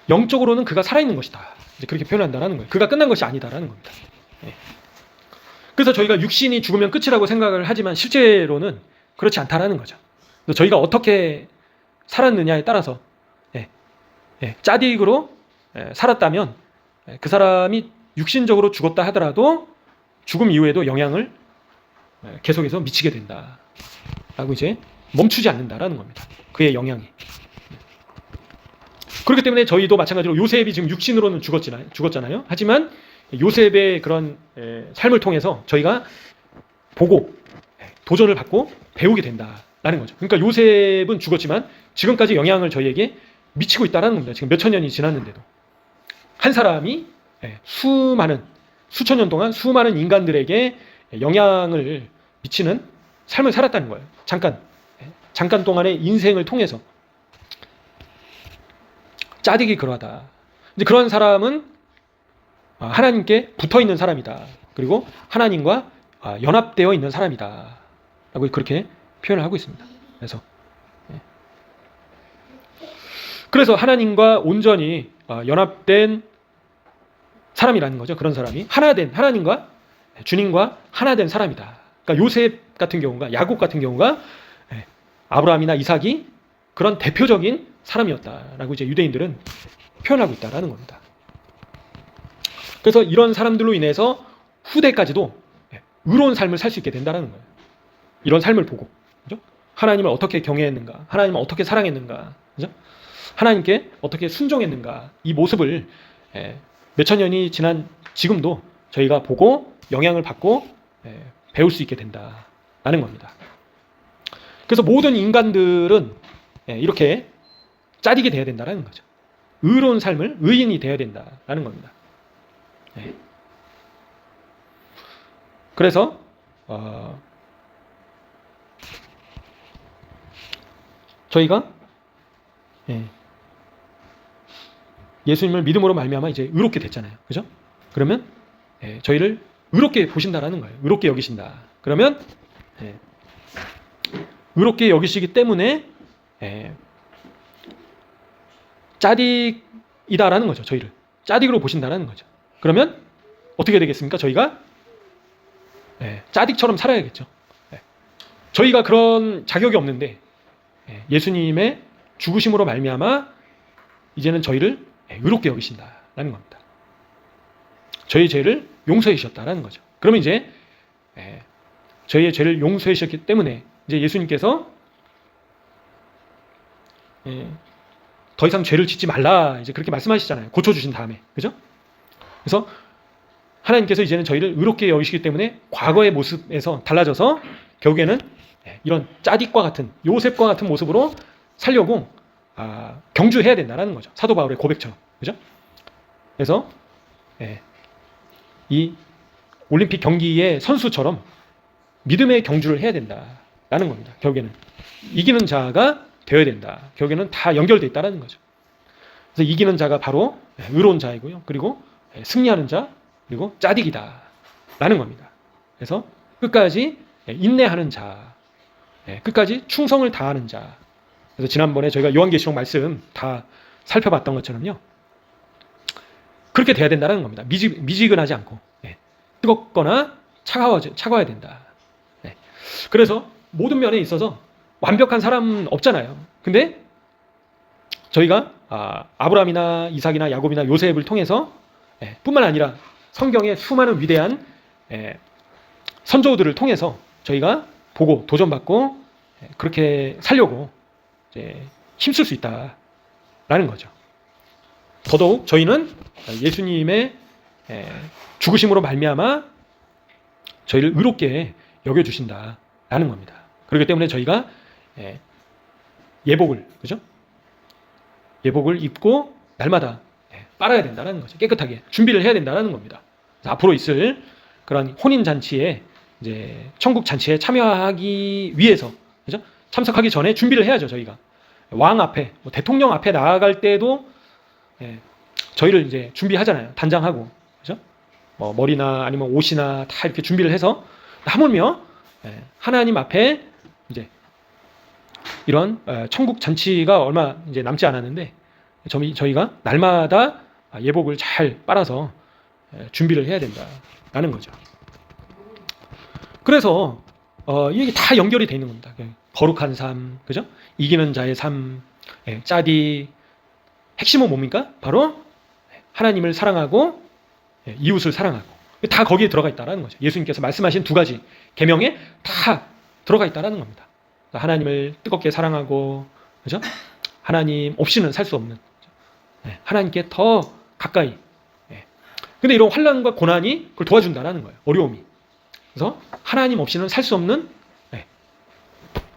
영적으로는 그가 살아있는 것이다. 이제 그렇게 표현한다는 거예요. 그가 끝난 것이 아니다라는 겁니다. 그래서 저희가 육신이 죽으면 끝이라고 생각을 하지만 실제로는 그렇지 않다라는 거죠. 그래서 저희가 어떻게 살았느냐에 따라서 짜딕으로 살았다면 그 사람이 육신적으로 죽었다 하더라도 죽음 이후에도 영향을 계속해서 미치게 된다라고 이제 멈추지 않는다라는 겁니다. 그의 영향이. 그렇기 때문에 저희도 마찬가지로 요셉이 지금 육신으로는 죽었잖아요. 하지만 요셉의 그런 삶을 통해서 저희가 보고 도전을 받고 배우게 된다라는 거죠. 그러니까 요셉은 죽었지만 지금까지 영향을 저희에게 미치고 있다는 겁니다. 지금 몇천 년이 지났는데도 한 사람이 수천 년 동안 수많은 인간들에게 영향을 미치는 삶을 살았다는 거예요. 잠깐 동안의 인생을 통해서. 짜딕이 그러하다. 이제 그런 사람은 하나님께 붙어 있는 사람이다. 그리고 하나님과 연합되어 있는 사람이다. 라고 그렇게 표현을 하고 있습니다. 그래서 하나님과 온전히 연합된 사람이라는 거죠. 그런 사람이 하나님과 주님과 하나된 사람이다. 그러니까 요셉 같은 경우가, 야곱 같은 경우가 아브라함이나 이삭이 그런 대표적인 사람이었다라고 이제 유대인들은 표현하고 있다라는 겁니다. 그래서 이런 사람들로 인해서 후대까지도 의로운 삶을 살 수 있게 된다라는 거예요. 이런 삶을 보고, 그죠? 하나님을 어떻게 경외했는가, 하나님을 어떻게 사랑했는가, 그죠? 하나님께 어떻게 순종했는가, 이 모습을 몇천 년이 지난 지금도 저희가 보고 영향을 받고 배울 수 있게 된다라는 겁니다. 그래서 모든 인간들은 이렇게 짜리게 돼야 된다는 거죠. 의로운 삶을 의인이 되어야 된다는 겁니다. 그래서 저희가 예수님을 믿음으로 말미암아 이제 의롭게 됐잖아요. 그죠? 그러면 저희를 의롭게 보신다라는 거예요. 의롭게 여기신다. 그러면 의롭게 여기시기 때문에 짜딕이다라는 거죠. 저희를 짜딕으로 보신다라는 거죠. 그러면 어떻게 되겠습니까? 저희가 짜딕처럼 살아야겠죠. 저희가 그런 자격이 없는데 예수님의 죽으심으로 말미암아 이제는 저희를 의롭게 여기신다라는 겁니다. 저희 죄를 용서해 주셨다라는 거죠. 그러면 이제 저희의 죄를 용서해 주셨기 때문에 이제 예수님께서 더 이상 죄를 짓지 말라 이제 그렇게 말씀하시잖아요. 고쳐주신 다음에, 그죠? 그래서 하나님께서 이제는 저희를 의롭게 여기시기 때문에 과거의 모습에서 달라져서 결국에는 이런 짜딕과 같은 요셉과 같은 모습으로 살려고 경주해야 된다라는 거죠. 사도 바울의 고백처럼, 그죠? 그래서 이 올림픽 경기의 선수처럼 믿음의 경주를 해야 된다라는 겁니다. 결국에는 이기는 자가 되어야 된다. 결국에는 다 연결되어 있다는 거죠. 그래서 이기는 자가 바로 의로운 자이고요. 그리고 승리하는 자, 그리고 짜디기다 라는 겁니다. 그래서 끝까지 인내하는 자, 끝까지 충성을 다하는 자. 그래서 지난번에 저희가 요한계시록 말씀 다 살펴봤던 것처럼요. 그렇게 돼야 된다는 겁니다. 미지근하지 않고 뜨겁거나 차가워야 된다. 그래서 모든 면에 있어서 완벽한 사람은 없잖아요. 근데 저희가 아브라함이나 이삭이나 야곱이나 요셉을 통해서 뿐만 아니라 성경의 수많은 위대한 선조들을 통해서 저희가 보고 도전받고 그렇게 살려고 이제 힘쓸 수 있다라는 거죠. 더더욱 저희는 예수님의 죽으심으로 말미암아 저희를 의롭게 여겨주신다라는 겁니다. 그렇기 때문에 저희가 예복을, 그죠? 예복을 입고 날마다 빨아야 된다는 거죠. 깨끗하게 준비를 해야 된다는 겁니다. 앞으로 있을 그런 혼인 잔치에 이제 천국 잔치에 참여하기 위해서, 그죠? 참석하기 전에 준비를 해야죠. 저희가 왕 앞에, 뭐 대통령 앞에 나아갈 때도 저희를 이제 준비하잖아요. 단장하고, 그죠? 뭐 머리나 아니면 옷이나 다 이렇게 준비를 해서 하물며 하나님 앞에 이제 이런 천국 잔치가 얼마 이제 남지 않았는데 저희가 날마다 예복을 잘 빨아서 준비를 해야 된다라는 거죠. 그래서 이게 다 연결이 돼 있는 겁니다. 거룩한 삶, 그죠? 이기는 자의 삶, 짜디. 핵심은 뭡니까? 바로 하나님을 사랑하고 이웃을 사랑하고 다 거기에 들어가 있다라는 거죠. 예수님께서 말씀하신 두 가지 계명에 다 들어가 있다라는 겁니다. 하나님을 뜨겁게 사랑하고, 그죠? 하나님 없이는 살 수 없는, 하나님께 더 가까이. 근데 이런 환난과 고난이 그걸 도와준다라는 거예요. 어려움이. 그래서 하나님 없이는 살 수 없는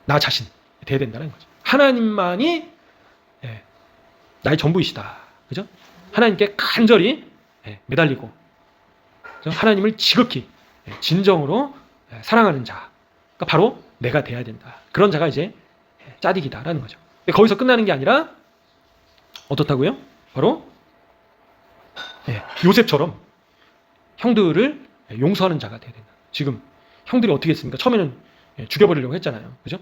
나 자신 돼야 된다는 거죠. 하나님만이 나의 전부이시다. 그죠? 하나님께 간절히 매달리고, 그죠? 하나님을 지극히 진정으로 사랑하는 자. 그러니까 바로 내가 돼야 된다. 그런 자가 이제 짜디기다라는 거죠. 거기서 끝나는 게 아니라 어떻다고요? 바로 요셉처럼 형들을 용서하는 자가 돼야 된다. 지금 형들이 어떻게 했습니까? 처음에는 죽여버리려고 했잖아요. 그죠?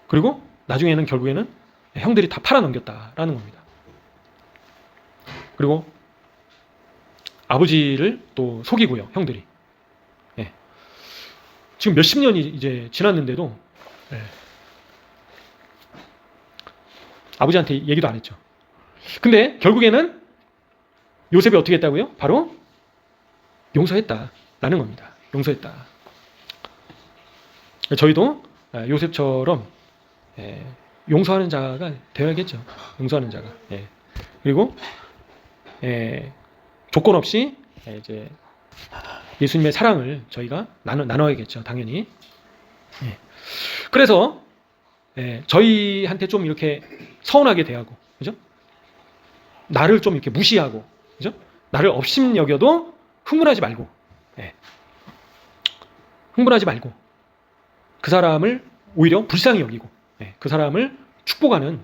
그리고 나중에는 결국에는 형들이 다 팔아넘겼다라는 겁니다. 그리고 아버지를 또 속이고요. 형들이. 지금 몇십 년이 이제 지났는데도 아버지한테 얘기도 안 했죠. 근데 결국에는 요셉이 어떻게 했다고요? 바로 용서했다라는 겁니다. 용서했다. 저희도 요셉처럼 용서하는 자가 되어야겠죠. 용서하는 자가. 그리고 조건 없이 이제 예수님의 사랑을 저희가 나눠야겠죠. 당연히. 그래서 저희한테 좀 이렇게 서운하게 대하고, 그죠? 나를 좀 이렇게 무시하고, 그죠? 나를 업신여겨도 흥분하지 말고, 흥분하지 말고 그 사람을 오히려 불쌍히 여기고 그 사람을 축복하는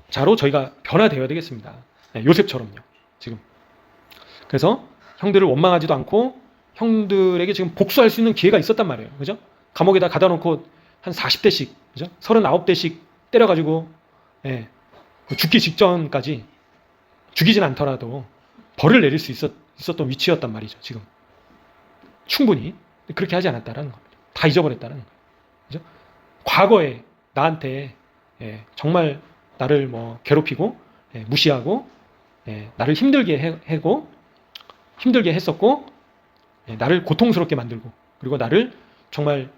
자로 저희가 변화되어야 되겠습니다. 요셉처럼요. 지금. 그래서 형들을 원망하지도 않고 형들에게 지금 복수할 수 있는 기회가 있었단 말이에요. 그죠? 감옥에다 가다 놓고 한 40대씩, 그죠? 39대씩 때려가지고, 죽기 직전까지 죽이진 않더라도 벌을 내릴 수 있었던 위치였단 말이죠. 지금. 충분히. 그렇게 하지 않았다라는 겁니다. 다 잊어버렸다는 거예요. 그죠? 과거에 나한테, 정말 나를 뭐 괴롭히고, 무시하고, 나를 힘들게 했었고, 나를 고통스럽게 만들고, 그리고 나를 정말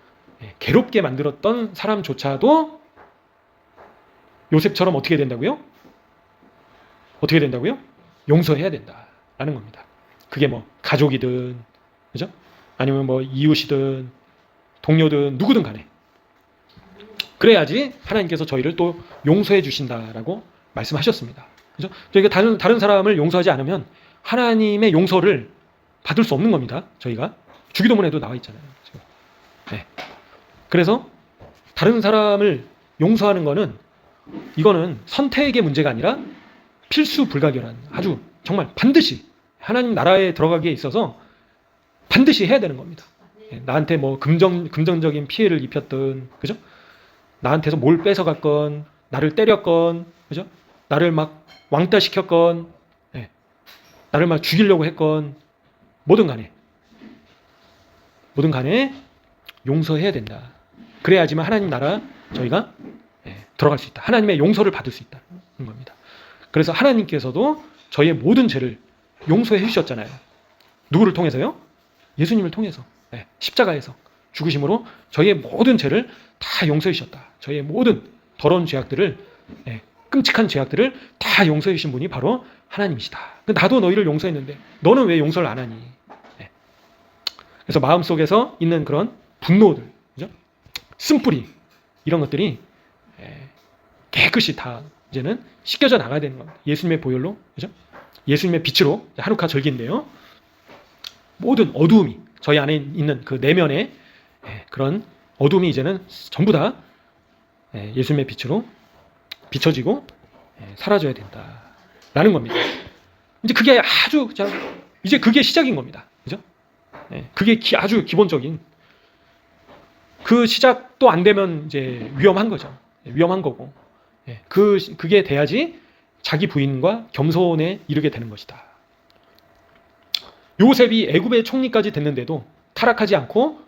괴롭게 만들었던 사람조차도 요셉처럼 어떻게 된다고요? 어떻게 된다고요? 용서해야 된다라는 겁니다. 그게 뭐 가족이든, 그죠? 아니면 뭐 이웃이든 동료든 누구든 간에 그래야지 하나님께서 저희를 또 용서해 주신다라고 말씀하셨습니다. 그죠? 저희가 다른 사람을 용서하지 않으면 하나님의 용서를 받을 수 없는 겁니다. 저희가 주기도문에도 나와 있잖아요. 지금. 그래서 다른 사람을 용서하는 거는 이거는 선택의 문제가 아니라 필수 불가결한, 아주 정말 반드시 하나님 나라에 들어가기에 있어서 반드시 해야 되는 겁니다. 나한테 뭐 금전적인 피해를 입혔든, 그죠? 나한테서 뭘 뺏어갔건, 나를 때렸건, 그죠? 나를 막 왕따 시켰건, 나를 막 죽이려고 했건, 뭐든 간에 용서해야 된다. 그래야지만 하나님 나라 저희가 들어갈 수 있다. 하나님의 용서를 받을 수 있다는 겁니다. 그래서 하나님께서도 저희의 모든 죄를 용서해 주셨잖아요. 누구를 통해서요? 예수님을 통해서, 십자가에서 죽으심으로 저희의 모든 죄를 다 용서해 주셨다. 저희의 모든 더러운 죄악들을, 끔찍한 죄악들을 다 용서해 주신 분이 바로 하나님이시다. 나도 너희를 용서했는데 너는 왜 용서를 안 하니? 그래서 마음속에서 있는 그런 분노들, 그죠? 쓴뿌리, 이런 것들이 깨끗이 다 이제는 씻겨져 나가야 되는 겁니다. 예수님의 보혈로, 그죠? 예수님의 빛으로, 하누카 절기인데요. 모든 어두움이, 저희 안에 있는 그 내면의 그런 어두움이 이제는 전부 다 예수님의 빛으로 비춰지고 사라져야 된다라는 겁니다. 이제 그게 이제 그게 시작인 겁니다. 그죠? 그게 아주 기본적인, 그 시작도 안 되면 이제 위험한 거죠. 위험한 거고, 그게 돼야지 자기 부인과 겸손에 이르게 되는 것이다. 요셉이 애굽의 총리까지 됐는데도 타락하지 않고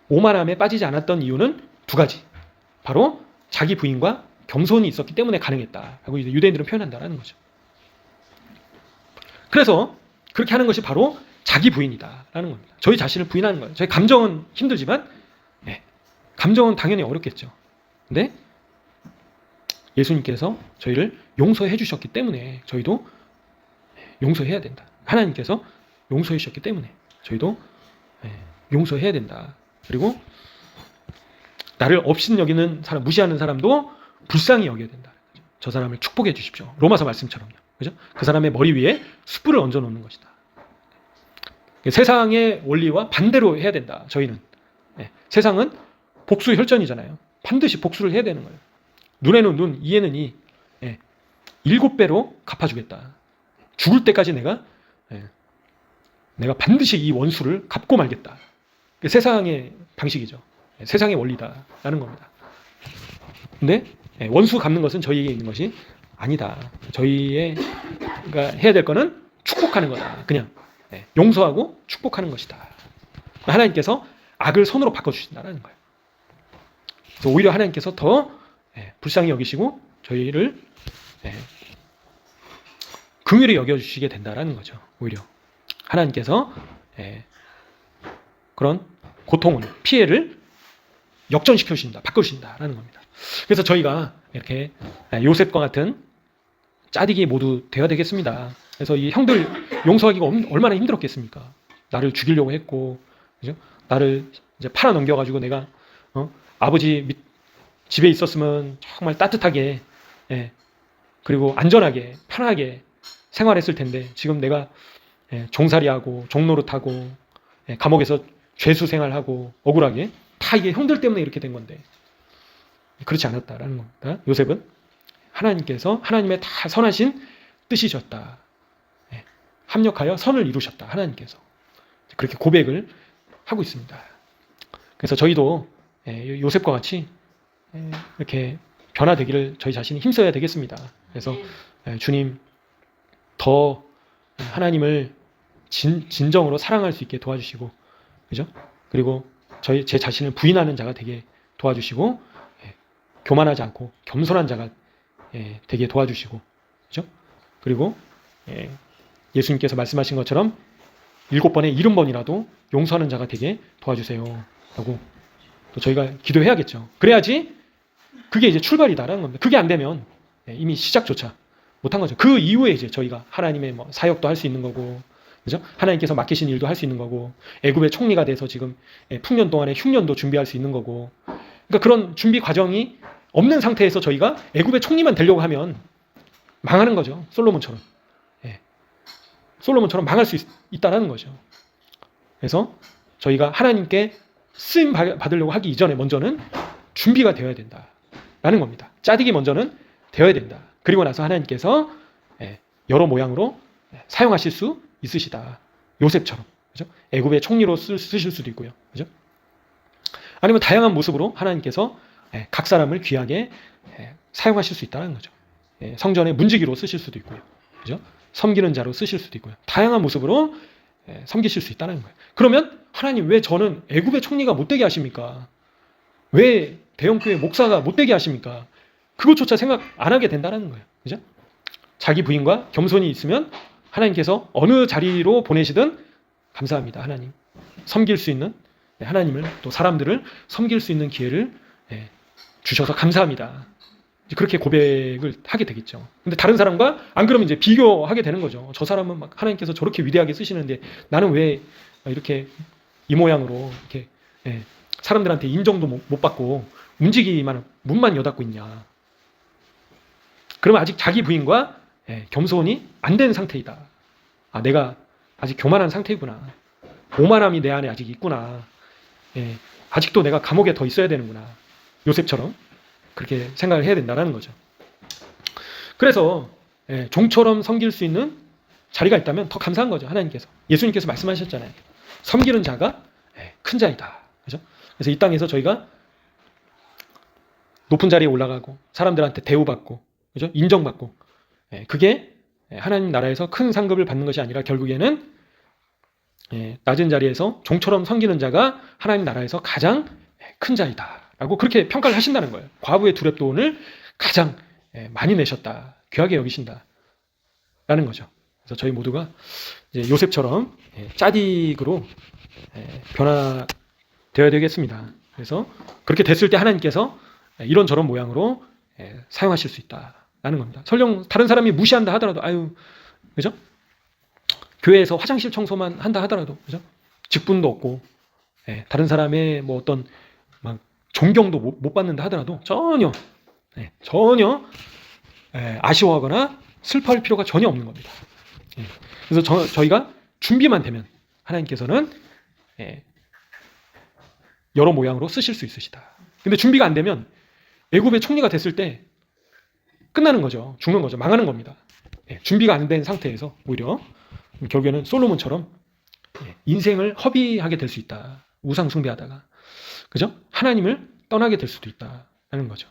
오만함에 빠지지 않았던 이유는 두 가지. 바로 자기 부인과 겸손이 있었기 때문에 가능했다 하고 이제 유대인들은 표현한다는 거죠. 그래서 그렇게 하는 것이 바로 자기 부인이다라는 겁니다. 저희 자신을 부인하는 거예요. 저희 감정은 힘들지만, 감정은 당연히 어렵겠죠. 근데 예수님께서 저희를 용서해 주셨기 때문에 저희도 용서해야 된다. 하나님께서 용서해 주셨기 때문에 저희도 용서해야 된다. 그리고 나를 업신여기는 사람, 무시하는 사람도 불쌍히 여겨야 된다. 저 사람을 축복해 주십시오. 로마서 말씀처럼요. 그죠? 그 사람의 머리 위에 숯불을 얹어 놓는 것이다. 세상의 원리와 반대로 해야 된다. 저희는. 세상은 복수 혈전이잖아요. 반드시 복수를 해야 되는 거예요. 눈에는 눈, 이에는 이. 7배로 갚아주겠다. 죽을 때까지 내가 반드시 이 원수를 갚고 말겠다. 세상의 방식이죠. 세상의 원리다라는 겁니다. 근데 원수 갚는 것은 저희에게 있는 것이 아니다. 저희가 해야 될 거는 축복하는 거다. 그냥 용서하고 축복하는 것이다. 하나님께서 악을 선으로 바꿔주신다는 거예요. 그래서 오히려 하나님께서 더 불쌍히 여기시고 저희를 긍휼히 여겨주시게 된다는 거죠. 오히려 하나님께서 그런 고통을, 피해를 역전시켜 주신다, 바꿔 주신다라는 겁니다. 그래서 저희가 이렇게 요셉과 같은 짜디기 모두 되어야 되겠습니다. 그래서 이 형들 용서하기가 얼마나 힘들었겠습니까? 나를 죽이려고 했고, 그죠? 나를 이제 팔아 넘겨가지고 내가 아버지 집에 있었으면 정말 따뜻하게, 그리고 안전하게, 편하게 생활했을 텐데 지금 내가 종살이하고 종노릇하고 감옥에서 죄수 생활하고 억울하게 다 이게 형들 때문에 이렇게 된 건데 그렇지 않았다라는 겁니다. 요셉은 하나님께서 하나님의 다 선하신 뜻이셨다. 합력하여 선을 이루셨다. 하나님께서 그렇게 고백을 하고 있습니다. 그래서 저희도 요셉과 같이 이렇게 변화되기를 저희 자신이 힘써야 되겠습니다. 그래서 주님 더 하나님을 진정으로 사랑할 수 있게 도와주시고, 그죠? 그리고 제 자신을 부인하는 자가 되게 도와주시고, 교만하지 않고 겸손한 자가 되게 도와주시고, 그죠? 그리고 예수님께서 말씀하신 것처럼 7번에 70번이라도 용서하는 자가 되게 도와주세요. 라고 또 저희가 기도해야겠죠. 그래야지 그게 이제 출발이다라는 겁니다. 그게 안 되면 이미 시작조차 못한 거죠. 그 이후에 이제 저희가 하나님의 사역도 할 수 있는 거고, 그죠? 하나님께서 맡기신 일도 할 수 있는 거고, 애굽의 총리가 돼서 지금 풍년 동안에 흉년도 준비할 수 있는 거고, 그러니까 그런 준비 과정이 없는 상태에서 저희가 애굽의 총리만 되려고 하면 망하는 거죠. 솔로몬처럼. 솔로몬처럼 망할 수 있다는 거죠. 그래서 저희가 하나님께 쓰임 받으려고 하기 이전에 먼저는 준비가 되어야 된다. 된다라는 겁니다. 짜디기 먼저는 되어야 된다. 그리고 나서 하나님께서 여러 모양으로 사용하실 수 있으시다. 요셉처럼. 그죠? 애굽의 총리로 쓰실 수도 있고요. 그죠? 아니면 다양한 모습으로 하나님께서 각 사람을 귀하게 사용하실 수 있다는 거죠. 성전의 문지기로 쓰실 수도 있고요. 그죠? 섬기는 자로 쓰실 수도 있고요. 다양한 모습으로 섬기실 수 있다는 거예요. 그러면 하나님 왜 저는 애굽의 총리가 못되게 하십니까? 왜 대형교회 목사가 못되게 하십니까? 그것조차 생각 안 하게 된다는 거예요. 그죠? 자기 부인과 겸손이 있으면 하나님께서 어느 자리로 보내시든 감사합니다. 하나님. 섬길 수 있는 하나님을 또 사람들을 섬길 수 있는 기회를 주셔서 감사합니다. 그렇게 고백을 하게 되겠죠. 근데 다른 사람과 안 그러면 이제 비교하게 되는 거죠. 저 사람은 막 하나님께서 저렇게 위대하게 쓰시는데 나는 왜 이렇게 이 모양으로 이렇게 사람들한테 인정도 못 받고 움직이기만 문만 여닫고 있냐. 그러면 아직 자기 부인과 겸손이 안 된 상태이다. 아, 내가 아직 교만한 상태이구나. 오만함이 내 안에 아직 있구나. 아직도 내가 감옥에 더 있어야 되는구나. 요셉처럼 그렇게 생각을 해야 된다는 거죠. 그래서 종처럼 섬길 수 있는 자리가 있다면 더 감사한 거죠. 하나님께서. 예수님께서 말씀하셨잖아요. 섬기는 자가 큰 자이다. 그죠? 그래서 이 땅에서 저희가 높은 자리에 올라가고 사람들한테 대우받고 그죠? 인정받고 그게 하나님 나라에서 큰 상급을 받는 것이 아니라 결국에는 낮은 자리에서 종처럼 섬기는 자가 하나님 나라에서 가장 큰 자이다 라고 그렇게 평가를 하신다는 거예요. 과부의 두렙돈을 가장 많이 내셨다. 귀하게 여기신다 라는 거죠. 그래서 저희 모두가 이제 요셉처럼 짜딕으로 변화되어야 되겠습니다. 그래서 그렇게 됐을 때 하나님께서 이런저런 모양으로 사용하실 수 있다라는 겁니다. 설령 다른 사람이 무시한다 하더라도 아유, 그죠? 교회에서 화장실 청소만 한다 하더라도 그죠? 직분도 없고 다른 사람의 뭐 어떤 막 존경도 못 받는다 하더라도 전혀 아쉬워하거나 슬퍼할 필요가 전혀 없는 겁니다. 그래서 저희가 준비만 되면 하나님께서는 여러 모양으로 쓰실 수 있으시다. 근데 준비가 안 되면 애굽의 총리가 됐을 때 끝나는 거죠. 죽는 거죠. 망하는 겁니다. 준비가 안 된 상태에서 오히려 결국에는 솔로몬처럼 인생을 허비하게 될 수 있다. 우상 숭배하다가 그죠? 하나님을 떠나게 될 수도 있다는 거죠.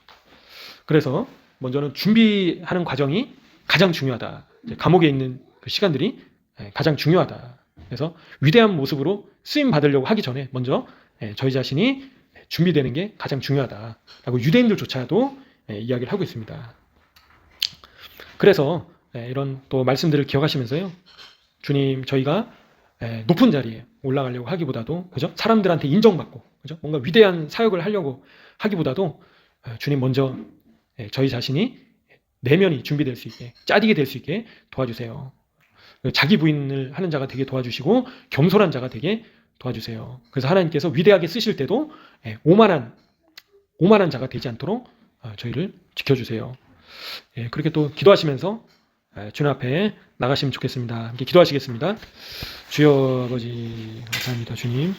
그래서 먼저는 준비하는 과정이 가장 중요하다. 감옥에 있는 그 시간들이 가장 중요하다. 그래서 위대한 모습으로 쓰임 받으려고 하기 전에 먼저 저희 자신이 준비되는 게 가장 중요하다라고 유대인들조차도 이야기를 하고 있습니다. 그래서 이런 또 말씀들을 기억하시면서요. 주님, 저희가 높은 자리에 올라가려고 하기보다도 그죠? 사람들한테 인정받고 그죠? 뭔가 위대한 사역을 하려고 하기보다도 주님 먼저 저희 자신이 내면이 준비될 수 있게 짜디게 될 수 있게 도와주세요. 자기 부인을 하는 자가 되게 도와주시고 겸손한 자가 되게 도와주세요. 그래서 하나님께서 위대하게 쓰실 때도 오만한 자가 되지 않도록 저희를 지켜주세요. 그렇게 또 기도하시면서 주님 앞에 나가시면 좋겠습니다. 함께 기도하시겠습니다. 주여 아버지 감사합니다. 주님.